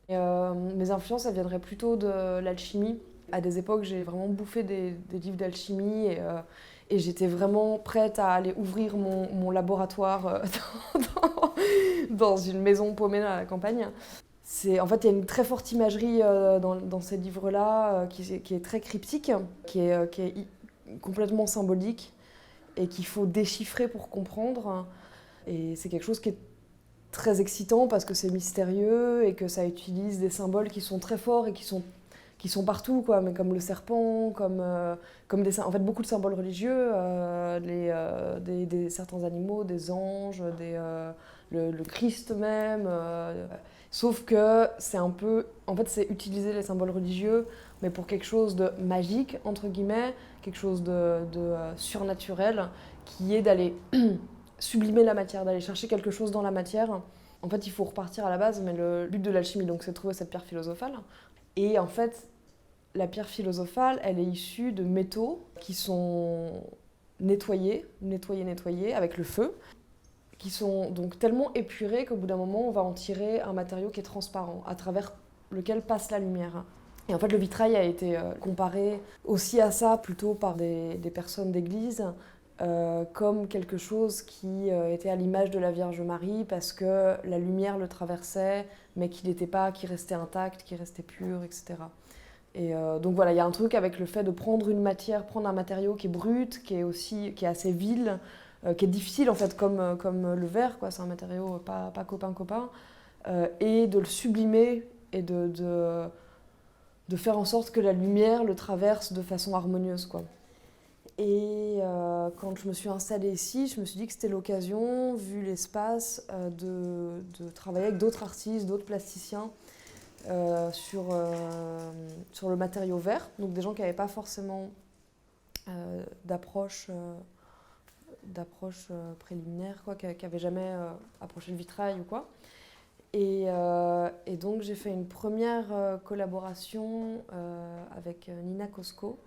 Mes influences, elles viendraient plutôt de l'alchimie. À des époques, j'ai vraiment bouffé des livres d'alchimie et j'étais vraiment prête à aller ouvrir mon laboratoire dans une maison paumée dans la campagne. En fait, il y a une très forte imagerie dans ces livres-là qui est très cryptique, qui est complètement symbolique et qu'il faut déchiffrer pour comprendre. Et c'est quelque chose qui est très excitant parce que c'est mystérieux et que ça utilise des symboles qui sont très forts et qui sont partout, quoi, mais comme le serpent, comme en fait, beaucoup de symboles religieux, certains animaux, des anges, le Christ même. Sauf que c'est un peu... En fait, c'est utiliser les symboles religieux, mais pour quelque chose de magique, entre guillemets, quelque chose de surnaturel, qui est d'aller sublimer la matière, d'aller chercher quelque chose dans la matière. En fait, il faut repartir à la base, mais le but de l'alchimie, donc, c'est de trouver cette pierre philosophale. Et en fait, la pierre philosophale, elle est issue de métaux qui sont nettoyés avec le feu, qui sont donc tellement épurés qu'au bout d'un moment, on va en tirer un matériau qui est transparent, à travers lequel passe la lumière. Et en fait, le vitrail a été comparé aussi à ça, plutôt par des personnes d'église, comme quelque chose qui était à l'image de la Vierge Marie, parce que la lumière le traversait, mais qui restait intact, qui restait pur, etc. Et donc voilà, il y a un truc avec le fait de prendre un matériau qui est brut, qui est assez vil, qui est difficile en fait, comme le verre, quoi. C'est un matériau pas copain, et de le sublimer et de faire en sorte que la lumière le traverse de façon harmonieuse, quoi. Et quand je me suis installée ici, je me suis dit que c'était l'occasion, vu l'espace, de travailler avec d'autres artistes, d'autres plasticiens sur le matériau verre. Donc des gens qui n'avaient pas forcément d'approche préliminaire, quoi, qui n'avaient jamais approché le vitrail ou quoi. Et donc j'ai fait une première collaboration avec Nina Cosco.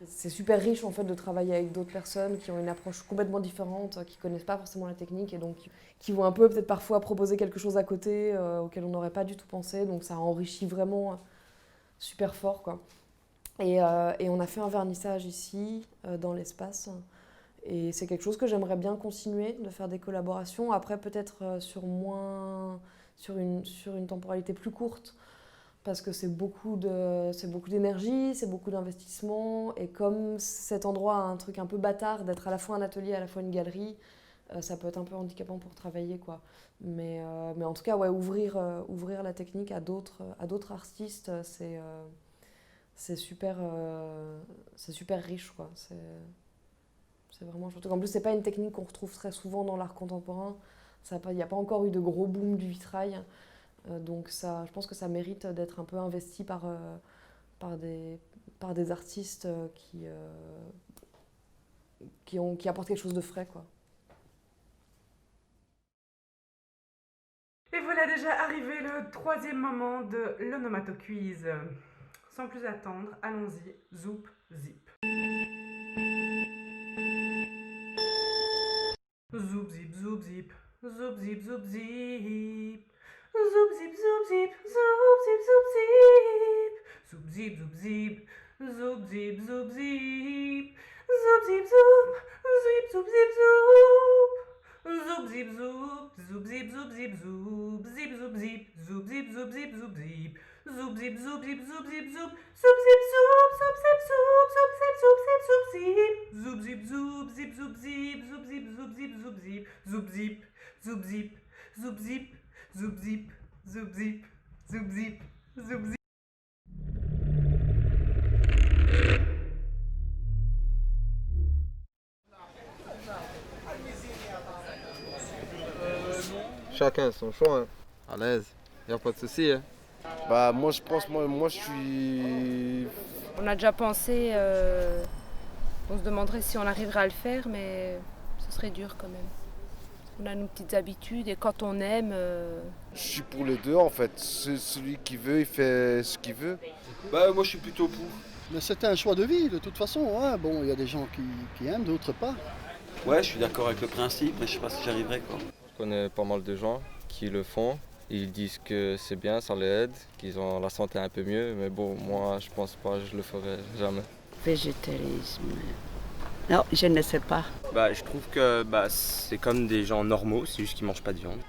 C'est super riche en fait de travailler avec d'autres personnes qui ont une approche complètement différente, qui connaissent pas forcément la technique et donc qui vont un peu peut-être parfois proposer quelque chose à côté auquel on n'aurait pas du tout pensé, donc ça enrichit vraiment super fort, quoi. Et on a fait un vernissage ici dans l'espace et c'est quelque chose que j'aimerais bien continuer de faire des collaborations, après peut-être sur une temporalité plus courte, parce que c'est beaucoup d'énergie, c'est beaucoup d'investissement, et comme cet endroit a un truc un peu bâtard d'être à la fois un atelier, à la fois une galerie, ça peut être un peu handicapant pour travailler, quoi. Mais en tout cas, ouais, ouvrir la technique à d'autres artistes, c'est super riche, quoi. C'est vraiment chouette. En plus, c'est pas une technique qu'on retrouve très souvent dans l'art contemporain. Il n'y a pas encore eu de gros boom du vitrail. Donc ça, je pense que ça mérite d'être un peu investi par des artistes qui apportent quelque chose de frais, quoi. Et voilà déjà arrivé le troisième moment de l'onomatoquiz. Sans plus attendre, allons-y, zoup, zip. Zoup, zip, zoup, zip, zoup, zip, zoup, zip. Zoup, zip, zoup, zip, zoup, zip, zoup, zip. Zoup, zip, zoup, zip, zoup, zip, zoup, zip. Zoup, zip, zoup, zip, zoup, zip, zoup. Zoup, zip, zoup, zoup, zip, zoup, zip, zoup. Zip, zoup, zip, zoup, zip, zoup, zip, zoup, zip. Zoup, zip, zoup, zip, zoup, zip, zoup. Zoup, zip, zoup, zoup, zip, zoup, zoup, zip, zoup, zip, zoup, zip. Zoup, zip, zoup, zip, zoup, zip, zoup, zip, zoup, zip, zoup, zip. Zoup, zip, zoup, zip, zoup, zip, zoup, zip, zoup, zip, zoup, zip, zoup, zip. Chacun son choix, hein. À l'aise, y a pas de souci. Hein. Bah moi je pense, moi je suis... On a déjà pensé, on se demanderait si on arriverait à le faire, mais ce serait dur quand même. On a nos petites habitudes et quand on aime... Je suis pour les deux en fait, celui qui veut il fait ce qu'il veut. Bah moi je suis plutôt pour. Mais c'est un choix de vie de toute façon, hein. Bon il y a des gens qui aiment, d'autres pas. Ouais je suis d'accord avec le principe, mais je sais pas si j'arriverai quoi. Je connais pas mal de gens qui le font. Ils disent que c'est bien, ça les aide, qu'ils ont la santé un peu mieux. Mais bon, moi, je pense pas, je le ferai jamais. Végétarisme. Non, je ne sais pas. Bah, je trouve que c'est comme des gens normaux, c'est juste qu'ils mangent pas de viande.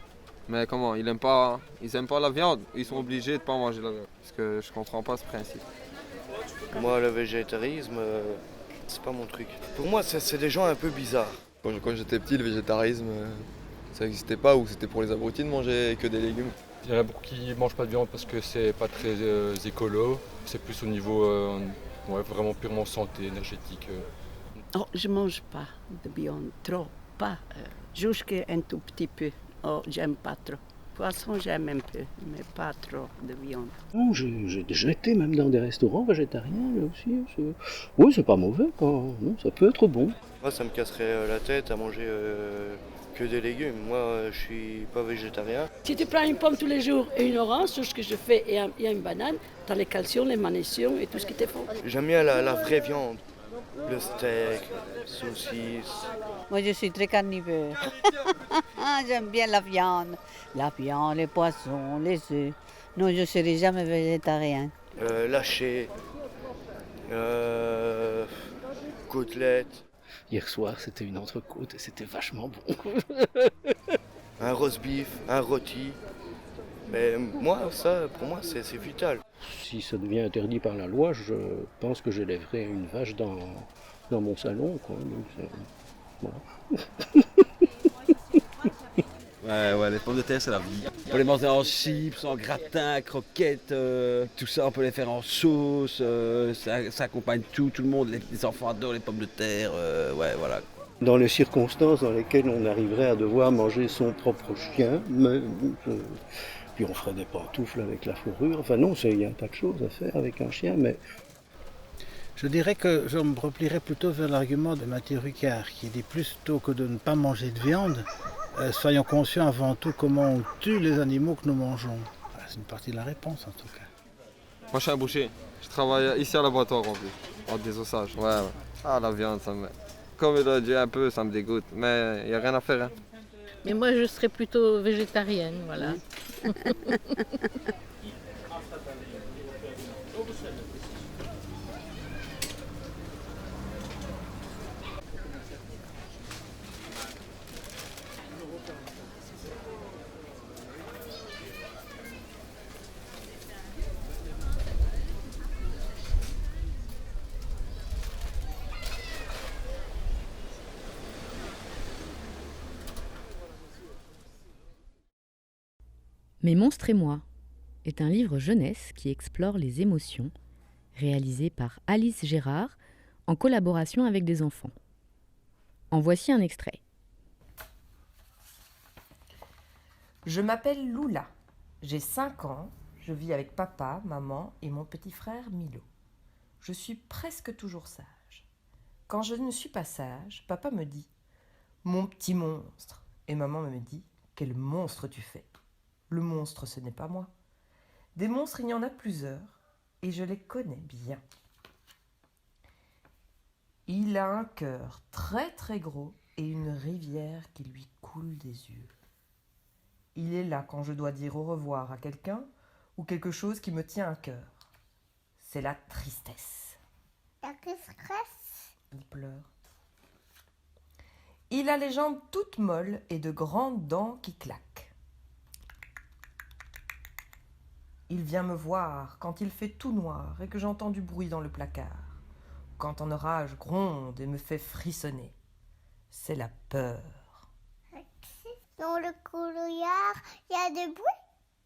Mais comment, ils aiment pas la viande, ils sont obligés de pas manger la viande. Parce que je comprends pas ce principe. Moi, le végétarisme, c'est pas mon truc. Pour moi, c'est des gens un peu bizarres. Quand j'étais petit, le végétarisme... ça n'existait pas ou c'était pour les abrutis de manger que des légumes. Il y en a beaucoup qui ne mangent pas de viande parce que c'est pas très écolo. C'est plus au niveau vraiment purement santé, énergétique. Oh, je mange pas de viande, trop, pas. Juste un tout petit peu. Oh, j'aime pas trop. Poisson, j'aime un peu, mais pas trop de viande. Oh, j'ai déjà été même dans des restaurants végétariens aussi. Oui, c'est pas mauvais, non, ça peut être bon. Moi, ça me casserait la tête à manger que des légumes. Moi, je suis pas végétarien. Si tu prends une pomme tous les jours et une orange, tout ce que je fais, et une banane, tu as les calcium, les magnésiums et tout ce qui te faut. J'aime bien la vraie viande. Le steak, saucisse. Moi, je suis très carnivore. J'aime bien la viande, les poissons, les œufs. Non, je ne serai jamais végétarien. Lâcher, côtelettes. Hier soir, c'était une entrecôte et c'était vachement bon. Un roast beef, un rôti. Mais moi, ça, pour moi, c'est vital. Si ça devient interdit par la loi, je pense que j'élèverai une vache dans mon salon, quoi. Donc, voilà. Ouais, les pommes de terre, c'est la vie. On peut les manger en chips, en gratin, croquettes, tout ça, on peut les faire en sauce, ça accompagne tout le monde, les enfants adorent les pommes de terre, ouais, voilà. Dans les circonstances dans lesquelles on arriverait à devoir manger son propre chien, mais, puis on ferait des pantoufles avec la fourrure, enfin non, il y a un tas de choses à faire avec un chien, mais... Je dirais que je me replierais plutôt vers l'argument de Mathieu Ricard, qui dit plutôt que de ne pas manger de viande, soyons conscients avant tout comment on tue les animaux que nous mangeons. Voilà, c'est une partie de la réponse en tout cas. Moi je suis un boucher, je travaille ici à l'abattoir en plus, en désosage. Ouais. Ah la viande, ça me... Comme il a dit un peu, ça me dégoûte, mais il n'y a rien à faire. Hein. Mais moi je serais plutôt végétarienne, voilà. Mes monstres et moi est un livre jeunesse qui explore les émotions, réalisé par Alice Gérard en collaboration avec des enfants. En voici un extrait. Je m'appelle Lula, j'ai 5 ans, je vis avec papa, maman et mon petit frère Milo. Je suis presque toujours sage. Quand je ne suis pas sage, papa me dit « Mon petit monstre » et maman me dit « Quel monstre tu fais ?» Le monstre, ce n'est pas moi. Des monstres, il y en a plusieurs et je les connais bien. Il a un cœur très très gros et une rivière qui lui coule des yeux. Il est là quand je dois dire au revoir à quelqu'un ou quelque chose qui me tient à cœur. C'est la tristesse. La tristesse. Il pleure. Il a les jambes toutes molles et de grandes dents qui claquent. Il vient me voir quand il fait tout noir et que j'entends du bruit dans le placard. Quand un orage gronde et me fait frissonner. C'est la peur. Dans le couloir, il y a des bruits.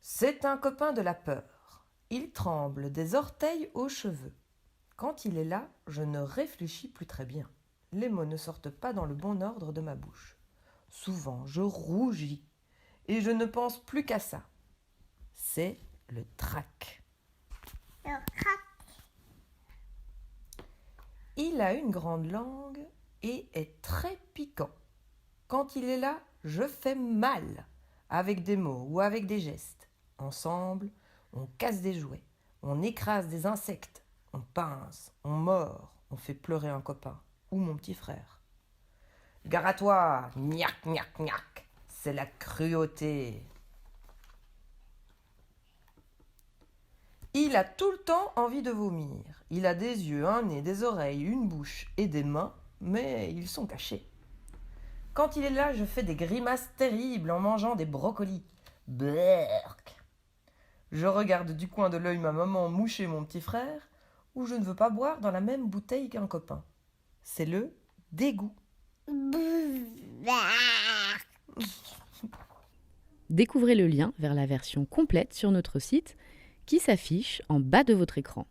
C'est un copain de la peur. Il tremble des orteils aux cheveux. Quand il est là, je ne réfléchis plus très bien. Les mots ne sortent pas dans le bon ordre de ma bouche. Souvent, je rougis et je ne pense plus qu'à ça. C'est le trac. Le trac. Il a une grande langue et est très piquant. Quand il est là, je fais mal, avec des mots ou avec des gestes. Ensemble, on casse des jouets, on écrase des insectes, on pince, on mord, on fait pleurer un copain ou mon petit frère. Gare à toi, gnac, gnac, gnac, c'est la cruauté. Il a tout le temps envie de vomir. Il a des yeux, un nez, des oreilles, une bouche et des mains, mais ils sont cachés. Quand il est là, je fais des grimaces terribles en mangeant des brocolis. Berk. Je regarde du coin de l'œil ma maman moucher mon petit frère, ou je ne veux pas boire dans la même bouteille qu'un copain. C'est le dégoût. Découvrez le lien vers la version complète sur notre site qui s'affiche en bas de votre écran.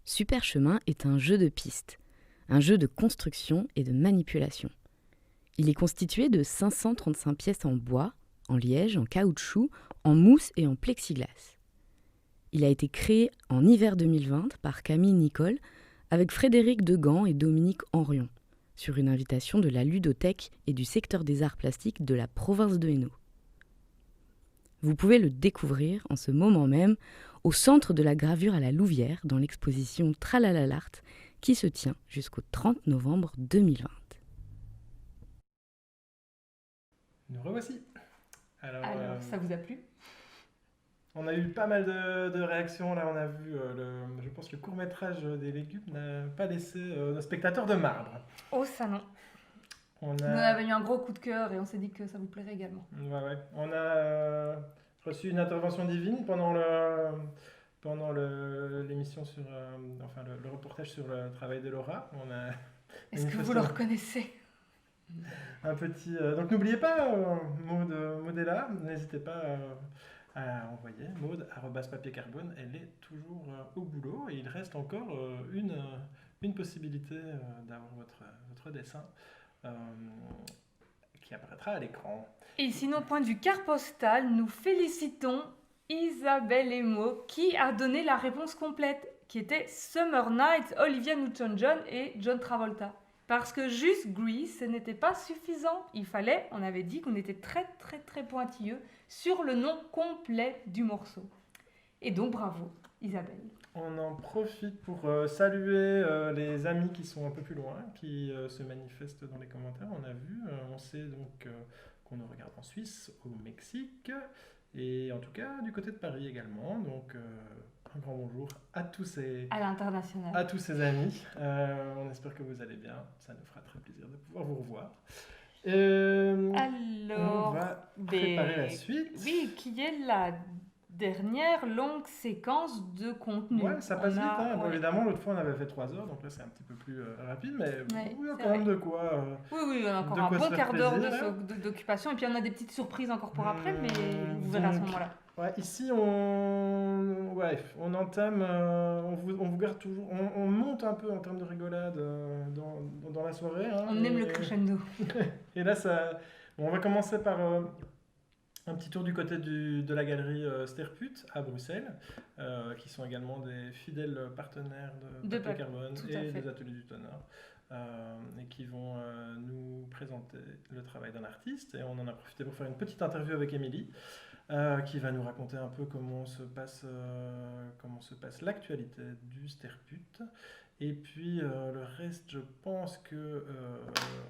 Super Chemin est un jeu de piste, un jeu de construction et de manipulation. Il est constitué de 535 pièces en bois, en liège, en caoutchouc, en mousse et en plexiglas. Il a été créé en hiver 2020 par Camille Nicole avec Frédéric Degan et Dominique Henrion, sur une invitation de la ludothèque et du secteur des arts plastiques de la province de Hainaut. Vous pouvez le découvrir en ce moment même au centre de la gravure à la Louvière dans l'exposition Tralalalart qui se tient jusqu'au 30 novembre 2020. Nous revoici. Alors ça vous a plu ? On a eu pas mal de réactions. Là, on a vu, je pense que le court-métrage des légumes n'a pas laissé nos spectateurs de marbre. Oh, ça non. Nous avons eu un gros coup de cœur et on s'est dit que ça vous plairait également. Ouais. On a reçu une intervention divine pendant l'émission sur, le reportage sur le travail de Laura. Est-ce que vous le reconnaissez ? Un petit. Donc n'oubliez pas, Maud est là. N'hésitez pas à envoyer Maud@papiercarbone. Elle est toujours au boulot et il reste encore une possibilité d'avoir votre dessin. Qui apparaîtra à l'écran. Et sinon, point de vue carte postale, nous félicitons Isabelle Emo qui a donné la réponse complète, qui était Summer Nights, Olivia Newton-John et John Travolta. Parce que juste Grease, ce n'était pas suffisant. On avait dit qu'on était très très très pointilleux sur le nom complet du morceau. Et donc bravo Isabelle. On en profite pour saluer les amis qui sont un peu plus loin, qui se manifestent dans les commentaires. On sait donc qu'on nous regarde en Suisse, au Mexique, et en tout cas du côté de Paris également. Donc un grand bonjour à tous ces amis. On espère que vous allez bien. Ça nous fera très plaisir de pouvoir vous revoir. Alors, on va préparer la suite. Oui, qui est la dernière longue séquence de contenu. Ouais, ça passe vite. Bon, évidemment, l'autre fois, on avait fait 3 heures, donc là, c'est un petit peu plus rapide, mais il y a quand même de quoi. Oui, on a encore un bon quart d'heure d'occupation, et puis on a des petites surprises encore pour après, mais vous verrez à ce moment-là. Ouais, ici, on entame, on vous garde toujours, on monte un peu en termes de rigolade dans la soirée. On aime le crescendo. Et là, on va commencer par un petit tour du côté de la galerie Sterput à Bruxelles, qui sont également des fidèles partenaires de Papier Carbone et des Ateliers du Tonnerre, et qui vont nous présenter le travail d'un artiste. Et on en a profité pour faire une petite interview avec Émilie, qui va nous raconter un peu comment se passe l'actualité du Sterput. Et puis le reste, je pense que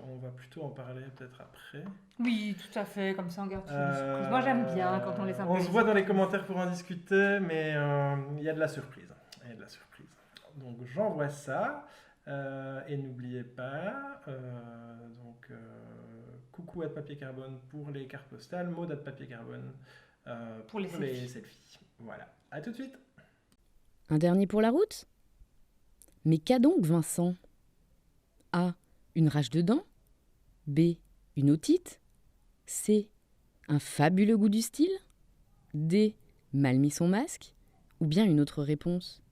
on va plutôt en parler peut-être après. Oui, tout à fait, comme ça on garde une surprise. Moi j'aime bien quand on les improvise. On se voit dans les commentaires pour en discuter, mais il y a de la surprise. Donc j'envoie ça. Et n'oubliez pas, coucou à Papier Carbone pour les cartes postales, Maud à Papier Carbone pour les selfies. Voilà, à tout de suite. Un dernier pour la route ? Mais qu'a donc Vincent ? A. Une rage de dents ? B. Une otite ? C. Un fabuleux goût du style ? D. Mal mis son masque ? Ou bien une autre réponse ?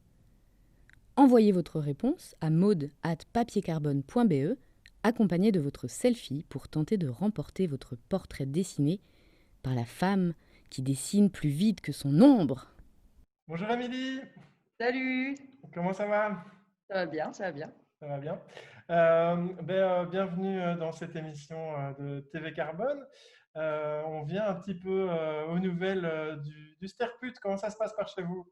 Envoyez votre réponse à maude@papiercarbone.be accompagné de votre selfie pour tenter de remporter votre portrait dessiné par la femme qui dessine plus vite que son ombre. Bonjour Amélie. Salut. Comment ça va ? Ça va bien, ça va bien. Ça va bien. Bienvenue dans cette émission de TV Carbone. On vient un petit peu aux nouvelles du Sterput. Comment ça se passe par chez vous ?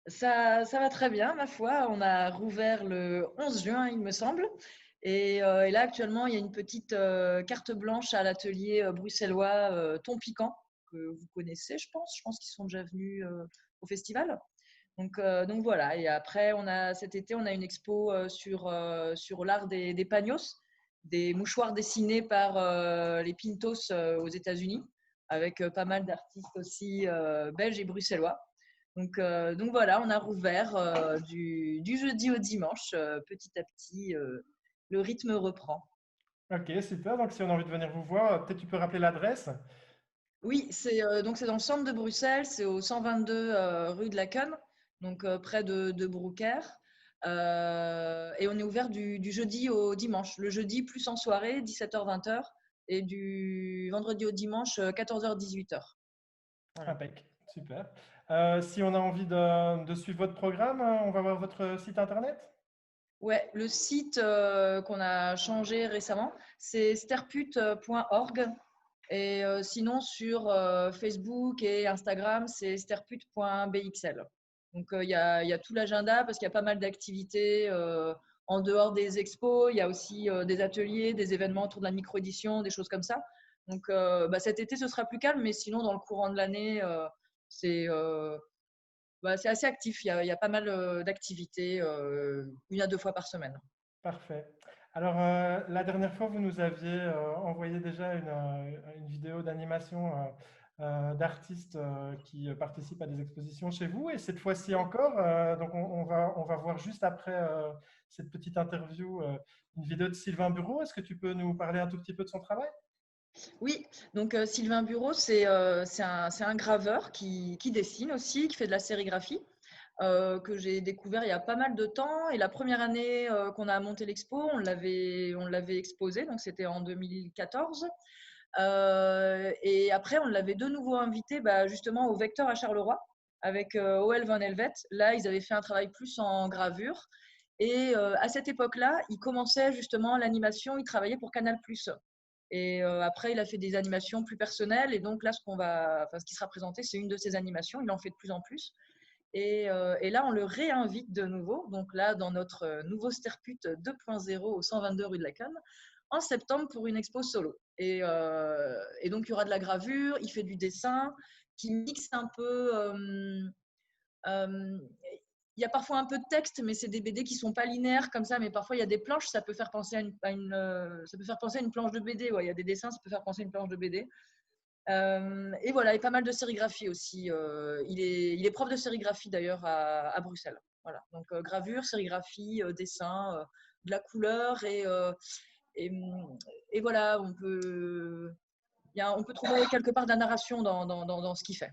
Ça va très bien, ma foi. On a rouvert le 11 juin, il me semble. Et là, actuellement, il y a une petite carte blanche à l'atelier bruxellois Ton Piquant, que vous connaissez, je pense. Je pense qu'ils sont déjà venus au festival. Donc voilà. Et après, cet été, on a une expo sur l'art des paños, des mouchoirs dessinés par les Pintos aux États-Unis, avec pas mal d'artistes aussi belges et bruxellois. Donc voilà, on a rouvert du jeudi au dimanche, petit à petit, le rythme reprend. Ok, super. Donc si on a envie de venir vous voir, peut-être tu peux rappeler l'adresse ? Oui, c'est dans le centre de Bruxelles, c'est au 122 rue de Laken, donc près de Broucker. Et on est ouvert du jeudi au dimanche. Le jeudi plus en soirée, 17h-20h, et du vendredi au dimanche, 14h-18h. Voilà. Impec, super. Si on a envie de suivre votre programme, on va voir votre site internet ? Ouais, le site qu'on a changé récemment, c'est sterput.org. Et sinon, sur Facebook et Instagram, c'est sterput.bxl. Donc, il y a tout l'agenda parce qu'il y a pas mal d'activités en dehors des expos. Il y a aussi des ateliers, des événements autour de la micro-édition, des choses comme ça. Donc, cet été, ce sera plus calme, mais sinon, dans le courant de l'année, c'est assez actif. Il y a pas mal d'activités, 1 à 2 fois par semaine. Parfait. Alors, la dernière fois, vous nous aviez envoyé déjà une vidéo d'animation d'artistes qui participent à des expositions chez vous. Et cette fois-ci encore, donc on va voir juste après cette petite interview une vidéo de Sylvain Bureau. Est-ce que tu peux nous parler un tout petit peu de son travail ? Oui, donc Sylvain Bureau, c'est un graveur qui dessine aussi, qui fait de la sérigraphie, que j'ai découvert il y a pas mal de temps. Et la première année qu'on a monté l'expo, on l'avait exposé, donc c'était en 2014. Et après, on l'avait de nouveau invité justement au Vecteur à Charleroi avec OL Van Helvet. Là, ils avaient fait un travail plus en gravure. Et à cette époque-là, il commençait justement l'animation, il travaillait pour Canal+. Et après, il a fait des animations plus personnelles. Et donc là, ce qui sera présenté, c'est une de ses animations. Il en fait de plus en plus. Et là, on le réinvite de nouveau. Donc là, dans notre nouveau Sterput 2.0 au 122 rue de Laken, en septembre pour une expo solo. Et donc, il y aura de la gravure, il fait du dessin, qui mixe un peu... il y a parfois un peu de texte, mais c'est des BD qui ne sont pas linéaires comme ça, mais parfois il y a des planches, ça peut faire penser à une planche de BD. Ouais, il y a des dessins, ça peut faire penser à une planche de BD. Et voilà, et pas mal de sérigraphie aussi. Il est prof de sérigraphie d'ailleurs à Bruxelles. Voilà, donc gravure, sérigraphie, dessin, de la couleur et voilà, on peut trouver quelque part de la narration dans ce qu'il fait.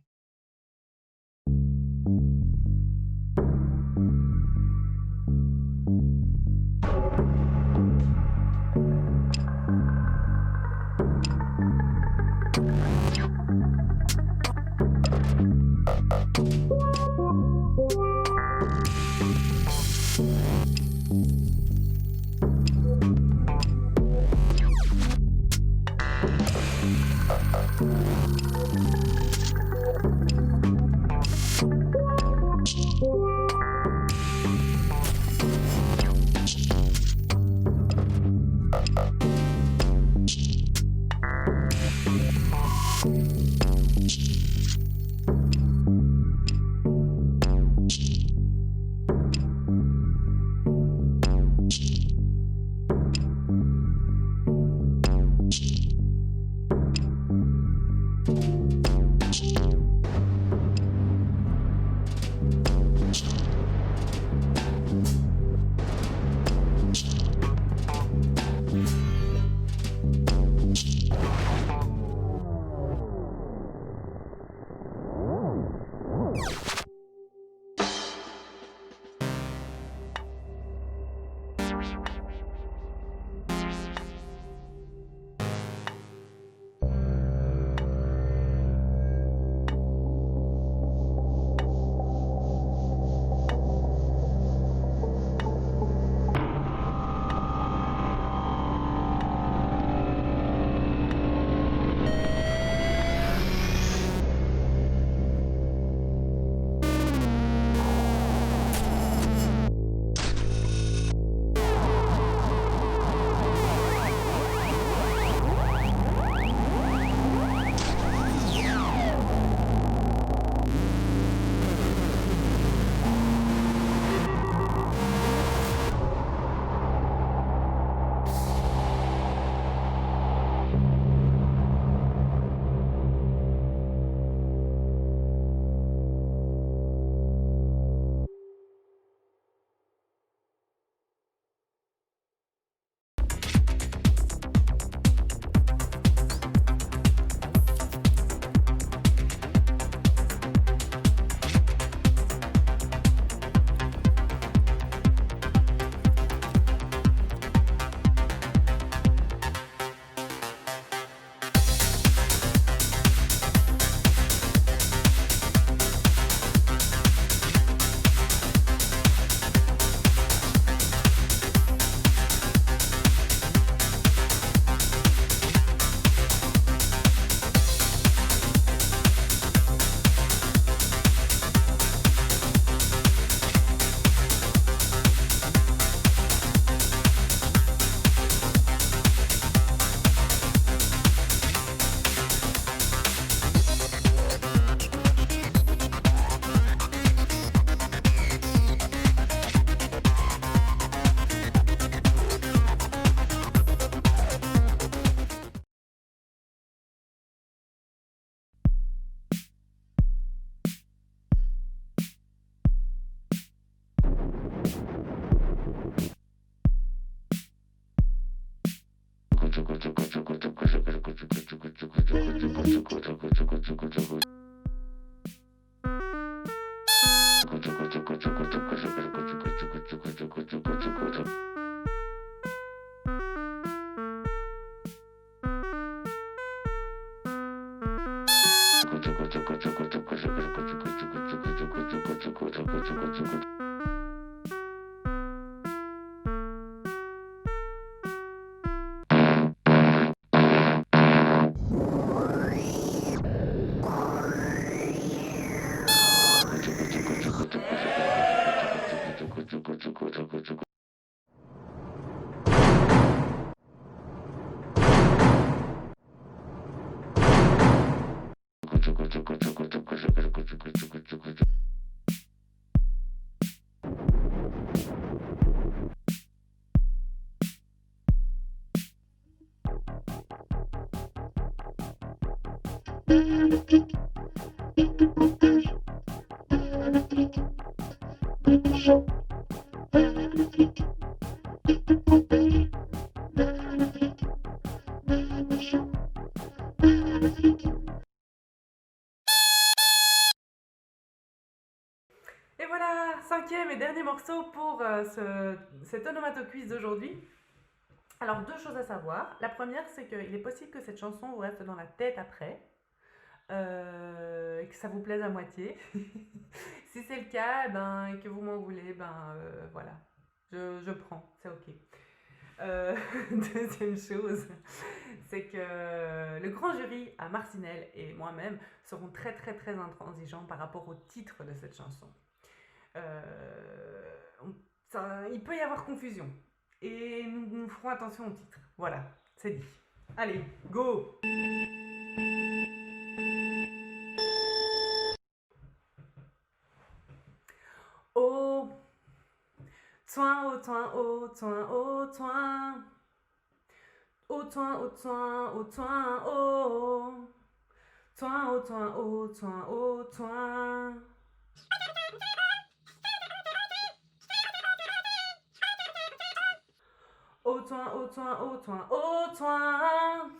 Et voilà, 5e et dernier morceau pour cet onomatoquiz d'aujourd'hui. Alors, 2 choses à savoir. La première, c'est qu'il est possible que cette chanson vous reste dans la tête après, et que ça vous plaise à moitié. Si c'est le cas, et que vous m'en voulez, voilà, je prends, c'est ok. Deuxième chose, c'est que le grand jury à Marcinelle et moi-même seront très très très intransigeants par rapport au titre de cette chanson. Il peut y avoir confusion et nous ferons attention au titre. Voilà, c'est dit. Allez, go! Au toin, au toin, au toin, au toin. Au toin, au toin, au toin, au. Toin, au toin, au toin, au toin. Au toin, au toin, au toin, au toin.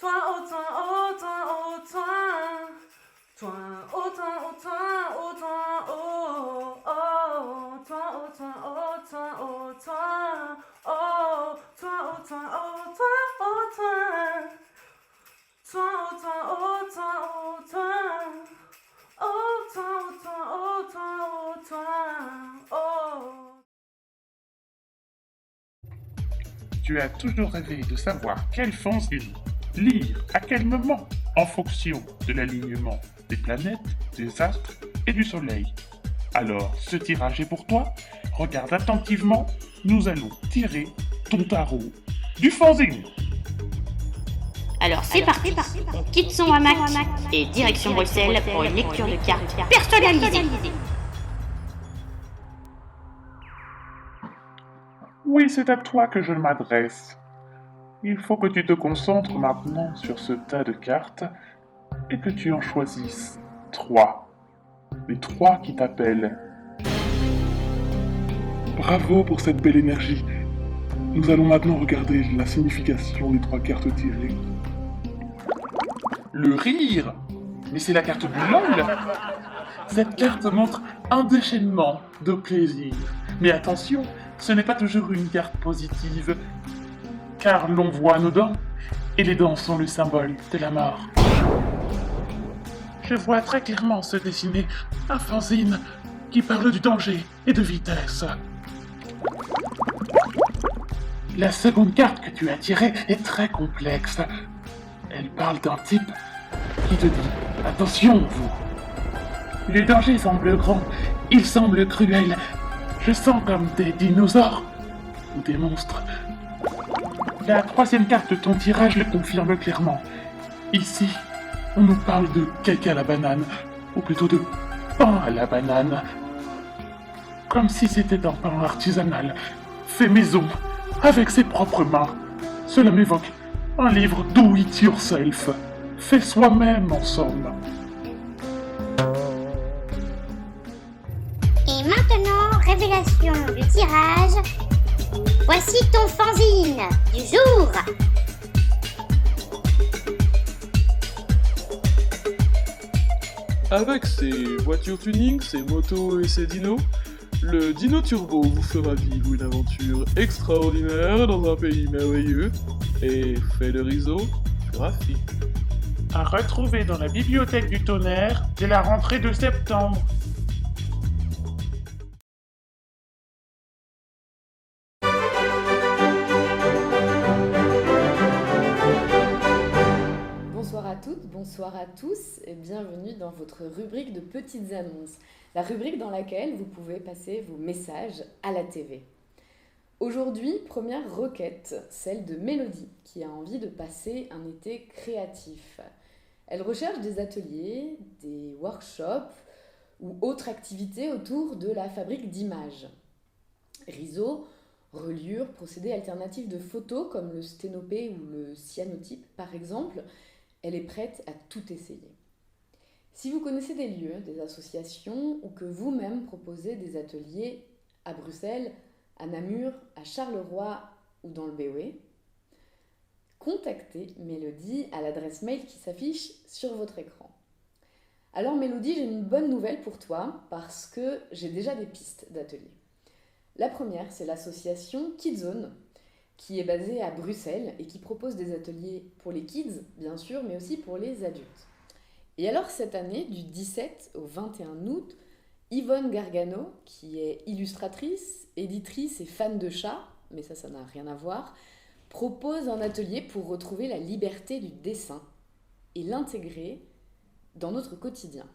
Toin, au toin, au toin, au toin. Toin, au toin, au toin, au toin, oh, oh. Toin, au toin, au toin, au toin, oh. Toin, au toin, au toin, au toin. Toin, au toin, au toin, au toin. Oh, toin, au toin, au toin, au toin, oh. Tu as toujours rêvé de savoir quelle fanzine lire à quel moment, en fonction de l'alignement des planètes, des astres et du soleil. Alors, ce tirage est pour toi. Regarde attentivement, nous allons tirer ton tarot du fanzine. Alors c'est parti, on quitte son hamac et direction Bruxelles pour une lecture de cartes personnalisée. Oui, c'est à toi que je m'adresse. Il faut que tu te concentres maintenant sur ce tas de cartes et que tu en choisisses 3. Les 3 qui t'appellent. Bravo pour cette belle énergie. Nous allons maintenant regarder la signification des 3 cartes tirées. Le rire! Mais c'est la carte du LOL! Cette carte montre un déchaînement de plaisir. Mais attention, ce n'est pas toujours une carte positive, car l'on voit nos dents, et les dents sont le symbole de la mort. Je vois très clairement se dessiner un fanzine qui parle du danger et de vitesse. La seconde carte que tu as tirée est très complexe. Elle parle d'un type qui te dit « Attention, vous ! Le danger semble grand, il semble cruel. Je sens comme des dinosaures ou des monstres. » La troisième carte de ton tirage le confirme clairement. Ici, on nous parle de cake à la banane, ou plutôt de pain à la banane. Comme si c'était un pain artisanal, fait maison, avec ses propres mains. Cela m'évoque un livre Do It Yourself, fait soi-même en somme. Et maintenant, révélation du tirage. Voici ton fanzine du jour. Avec ses voitures tuning, ses motos et ses dinos, le Dino Turbo vous fera vivre une aventure extraordinaire dans un pays merveilleux et fait de réseau graphique. À retrouver dans la bibliothèque du tonnerre dès la rentrée de septembre. Bonsoir à toutes, bonsoir à tous et bienvenue dans votre rubrique de petites annonces, la rubrique dans laquelle vous pouvez passer vos messages à la TV. Aujourd'hui, première requête, celle de Mélodie, qui a envie de passer un été créatif. Elle recherche des ateliers, des workshops ou autres activités autour de la fabrique d'images. Riso, reliure, procédés alternatifs de photos comme le sténopé ou le cyanotype par exemple, Elle est prête à tout essayer. Si vous connaissez des lieux, des associations ou que vous-même proposez des ateliers à Bruxelles, à Namur, à Charleroi ou dans le BOE, contactez Mélodie à l'adresse mail qui s'affiche sur votre écran. Alors Mélodie, j'ai une bonne nouvelle pour toi parce que j'ai déjà des pistes d'ateliers. La première, c'est l'association Kidzone, qui est basée à Bruxelles et qui propose des ateliers pour les kids, bien sûr, mais aussi pour les adultes. Et alors cette année, du 17 au 21 août, Yvonne Gargano, qui est illustratrice, éditrice et fan de chats, mais ça n'a rien à voir, propose un atelier pour retrouver la liberté du dessin et l'intégrer dans notre quotidien.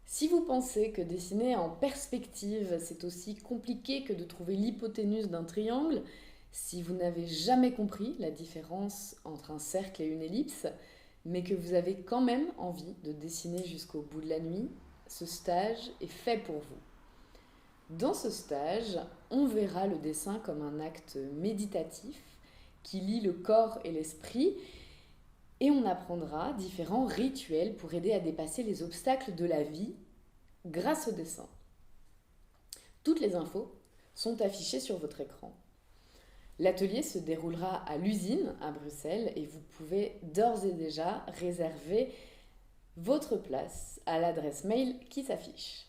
Si vous pensez que dessiner en perspective, c'est aussi compliqué que de trouver l'hypoténuse d'un triangle, si vous n'avez jamais compris la différence entre un cercle et une ellipse, mais que vous avez quand même envie de dessiner jusqu'au bout de la nuit, ce stage est fait pour vous. Dans ce stage, on verra le dessin comme un acte méditatif qui lie le corps et l'esprit, et on apprendra différents rituels pour aider à dépasser les obstacles de la vie grâce au dessin. Toutes les infos sont affichées sur votre écran. L'atelier se déroulera à l'usine à Bruxelles et vous pouvez d'ores et déjà réserver votre place à l'adresse mail qui s'affiche.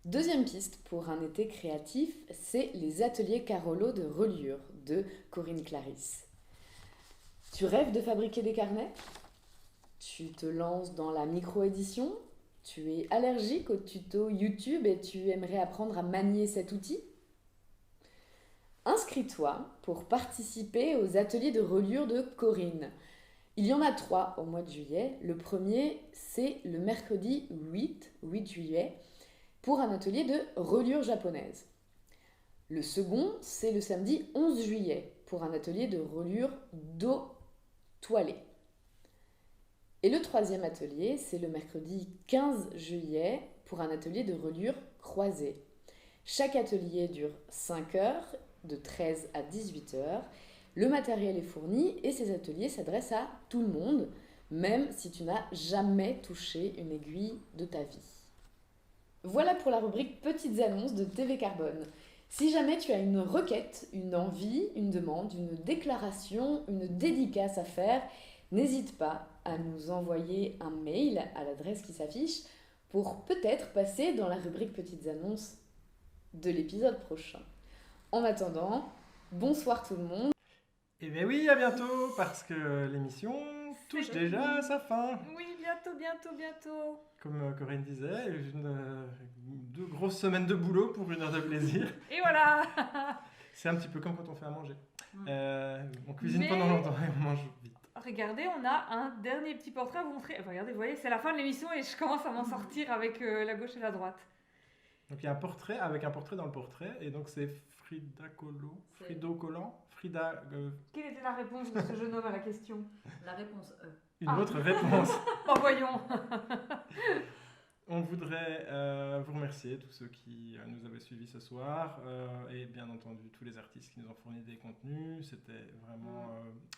Deuxième piste pour un été créatif, c'est les ateliers Carolo de reliure de Corinne Clarisse. Tu rêves de fabriquer des carnets ? Tu te lances dans la micro-édition ? Tu es allergique aux tutos YouTube et tu aimerais apprendre à manier cet outil ? Inscris-toi pour participer aux ateliers de reliure de Corinne. Il y en a 3 au mois de juillet. Le premier, c'est le mercredi 8 juillet, pour un atelier de reliure japonaise. Le second, c'est le samedi 11 juillet, pour un atelier de reliure dos toilé. Et le troisième atelier, c'est le mercredi 15 juillet, pour un atelier de reliure croisée. Chaque atelier dure 5 heures, de 13 à 18 heures. Le matériel est fourni et ces ateliers s'adressent à tout le monde, même si tu n'as jamais touché une aiguille de ta vie. Voilà pour la rubrique Petites annonces de TV Carbone. Si jamais tu as une requête, une envie, une demande, une déclaration, une dédicace à faire, n'hésite pas à nous envoyer un mail à l'adresse qui s'affiche pour peut-être passer dans la rubrique Petites annonces de l'épisode prochain. En attendant, bonsoir tout le monde. Eh bien oui, à bientôt, parce que l'émission touche déjà à sa fin. Oui, bientôt. Comme Corinne disait, 2 grosses semaines de boulot pour 1 heure de plaisir. Et voilà. C'est un petit peu comme quand on fait à manger. On cuisine pendant longtemps et on mange vite. Regardez, on a un dernier petit portrait à vous montrer. Regardez, vous voyez, c'est la fin de l'émission et je commence à m'en sortir avec la gauche et la droite. Donc il y a un portrait avec un portrait dans le portrait et donc c'est Frida Kahlo. Quelle était la réponse de ce jeune homme à la question ? La réponse E. Une autre réponse. Bon, voyons. On voudrait vous remercier, tous ceux qui nous avaient suivis ce soir, et bien entendu tous les artistes qui nous ont fourni des contenus. C'était vraiment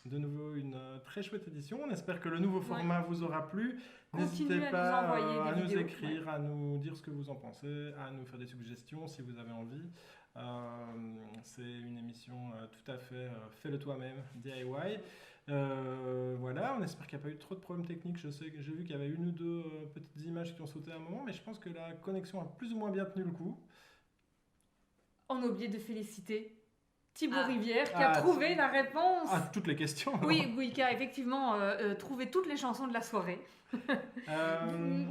de nouveau une très chouette édition. On espère que le nouveau format vous aura plu. N'hésitez pas à nous écrire, à nous dire ce que vous en pensez, à nous faire des suggestions si vous avez envie. C'est une émission tout à fait fais-le toi-même, DIY. Voilà, on espère qu'il n'y a pas eu trop de problèmes techniques. J'ai vu qu'il y avait 1 ou 2 petites images qui ont sauté à un moment, mais je pense que la connexion a plus ou moins bien tenu le coup. On a oublié de féliciter Thibaut Rivière qui a trouvé la réponse à toutes les questions. Oui, qui a effectivement trouvé toutes les chansons de la soirée.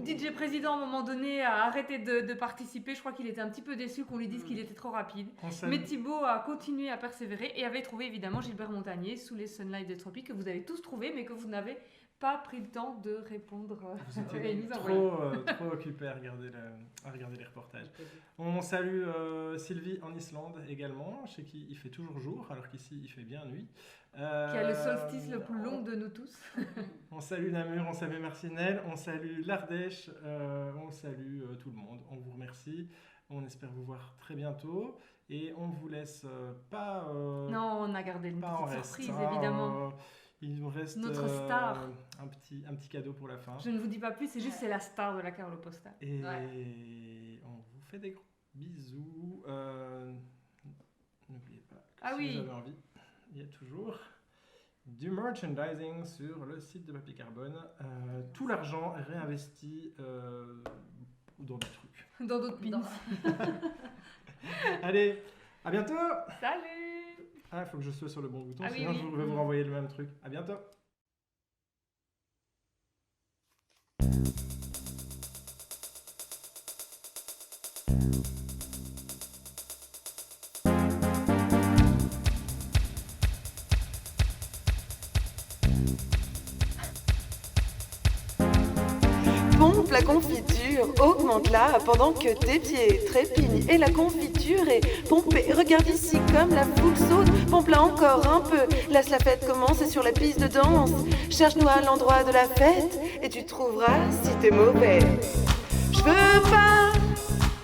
DJ Président, à un moment donné, a arrêté de participer. Je crois qu'il était un petit peu déçu qu'on lui dise qu'il était trop rapide. Mais Thibaut a continué à persévérer et avait trouvé évidemment Gilbert Montagnier sous les Sunlight des Tropiques, que vous avez tous trouvé, mais que vous n'avez pas pris le temps de répondre. Vous étiez trop occupés à regarder les reportages. On salue Sylvie en Islande également, chez qui il fait toujours jour, alors qu'ici il fait bien nuit. Qui a le solstice le plus long de nous tous. On salue Namur, on salue Marcinelle, on salue l'Ardèche, on salue tout le monde. On vous remercie. On espère vous voir très bientôt. Et on vous laisse pas... non, on a gardé une petite surprise, évidemment. Il nous reste notre star. Un petit cadeau pour la fin. Je ne vous dis pas plus, c'est juste c'est la star de la Carlo Posta. Et on vous fait des gros bisous. N'oubliez pas que si vous avez envie, il y a toujours du merchandising sur le site de Papier Carbone. Tout l'argent est réinvesti dans des trucs. Dans d'autres pins. Allez, à bientôt. Salut. Ah, il faut que je sois sur le bon bouton, sinon je vais vous renvoyer le même truc. À bientôt. Pompe la confiture, augmente-la pendant que tes pieds trépignent et la confiture est pompée. Regarde ici comme la foule saute, pompe-la encore un peu. Laisse la fête commencer sur la piste de danse. Cherche-nous à l'endroit de la fête et tu trouveras si t'es mauvais. Je veux pas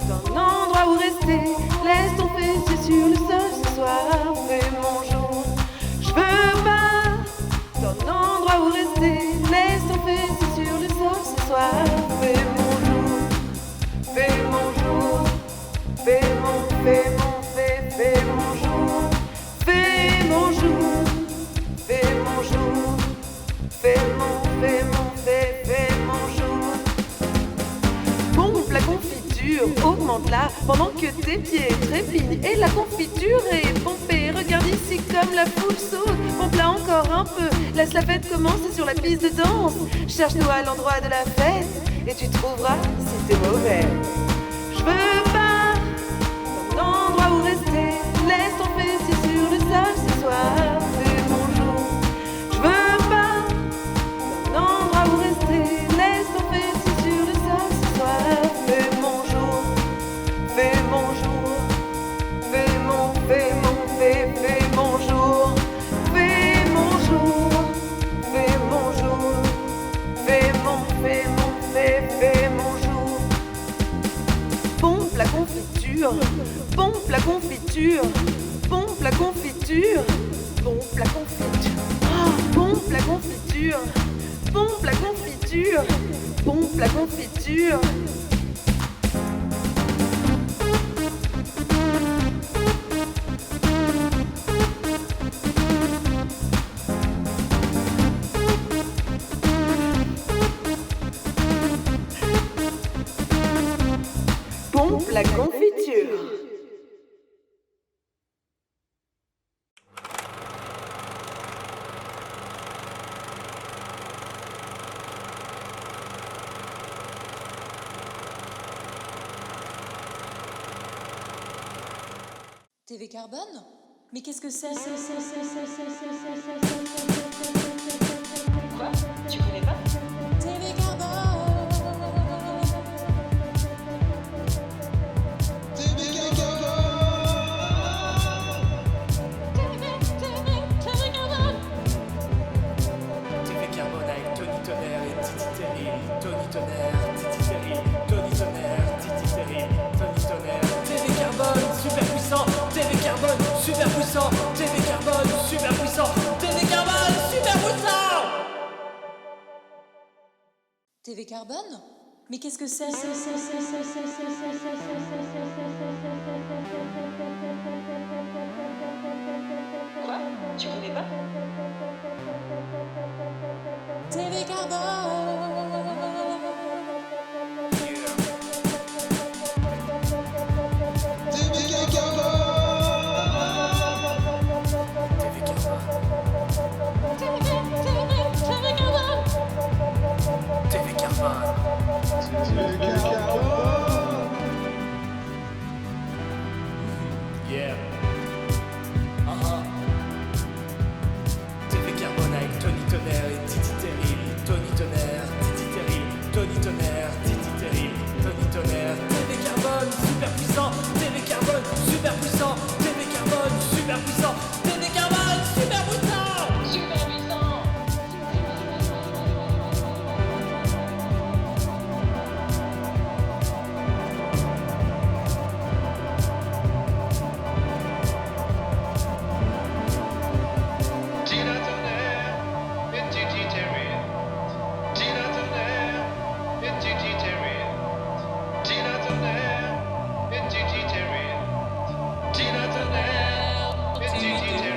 d'un endroit où rester. Laisse ton fessier sur le sol ce soir, fais mon jour. Je veux pas d'un endroit où rester. Laisse ton fessier sur le sol ce soir, fais mon jour. Fais mon jour. Fais mon jour. Fais mon jour. Fais mon jour. Fais mon jour. Pompe la confiture, augmente-la pendant que tes pieds trépignent et la confiture est pompée. Regarde ici comme la foule saute, pompe-la encore un peu. Laisse la fête commencer sur la piste de danse. Cherche-nous à l'endroit de la fête et tu trouveras si t'es mauvais. Je veux pas d'un endroit où rester. Laisse ton fessier sur le sol ce soir, fais mon jour. Je veux pas d'un endroit où rester. Laisse ton fessier sur le sol ce soir, fais mon jour. Fais mon jour. Fais mon jour. Fais mon jour. Fais mon jour. Fais mon jour. Pompe la confiture. Pompe la confiture. Pompe la confiture. Pompe la confiture. Pompe la confiture. Pompe la confiture. Pompe la confiture. Pompe la confiture. TV Carbone? Mais qu'est-ce que c'est? Quoi? Tu connais pas? TV Carbone. Super puissant, TV Carbone, super puissant, TV Carbone, super puissant. TV Carbone? Mais qu'est-ce que c'est? Quoi? Tu connais pas? TV Carbone. Yeah. TV Carbone avec Tony Tonnerre et Titi Terrible. Tony Tonnerre. environnement.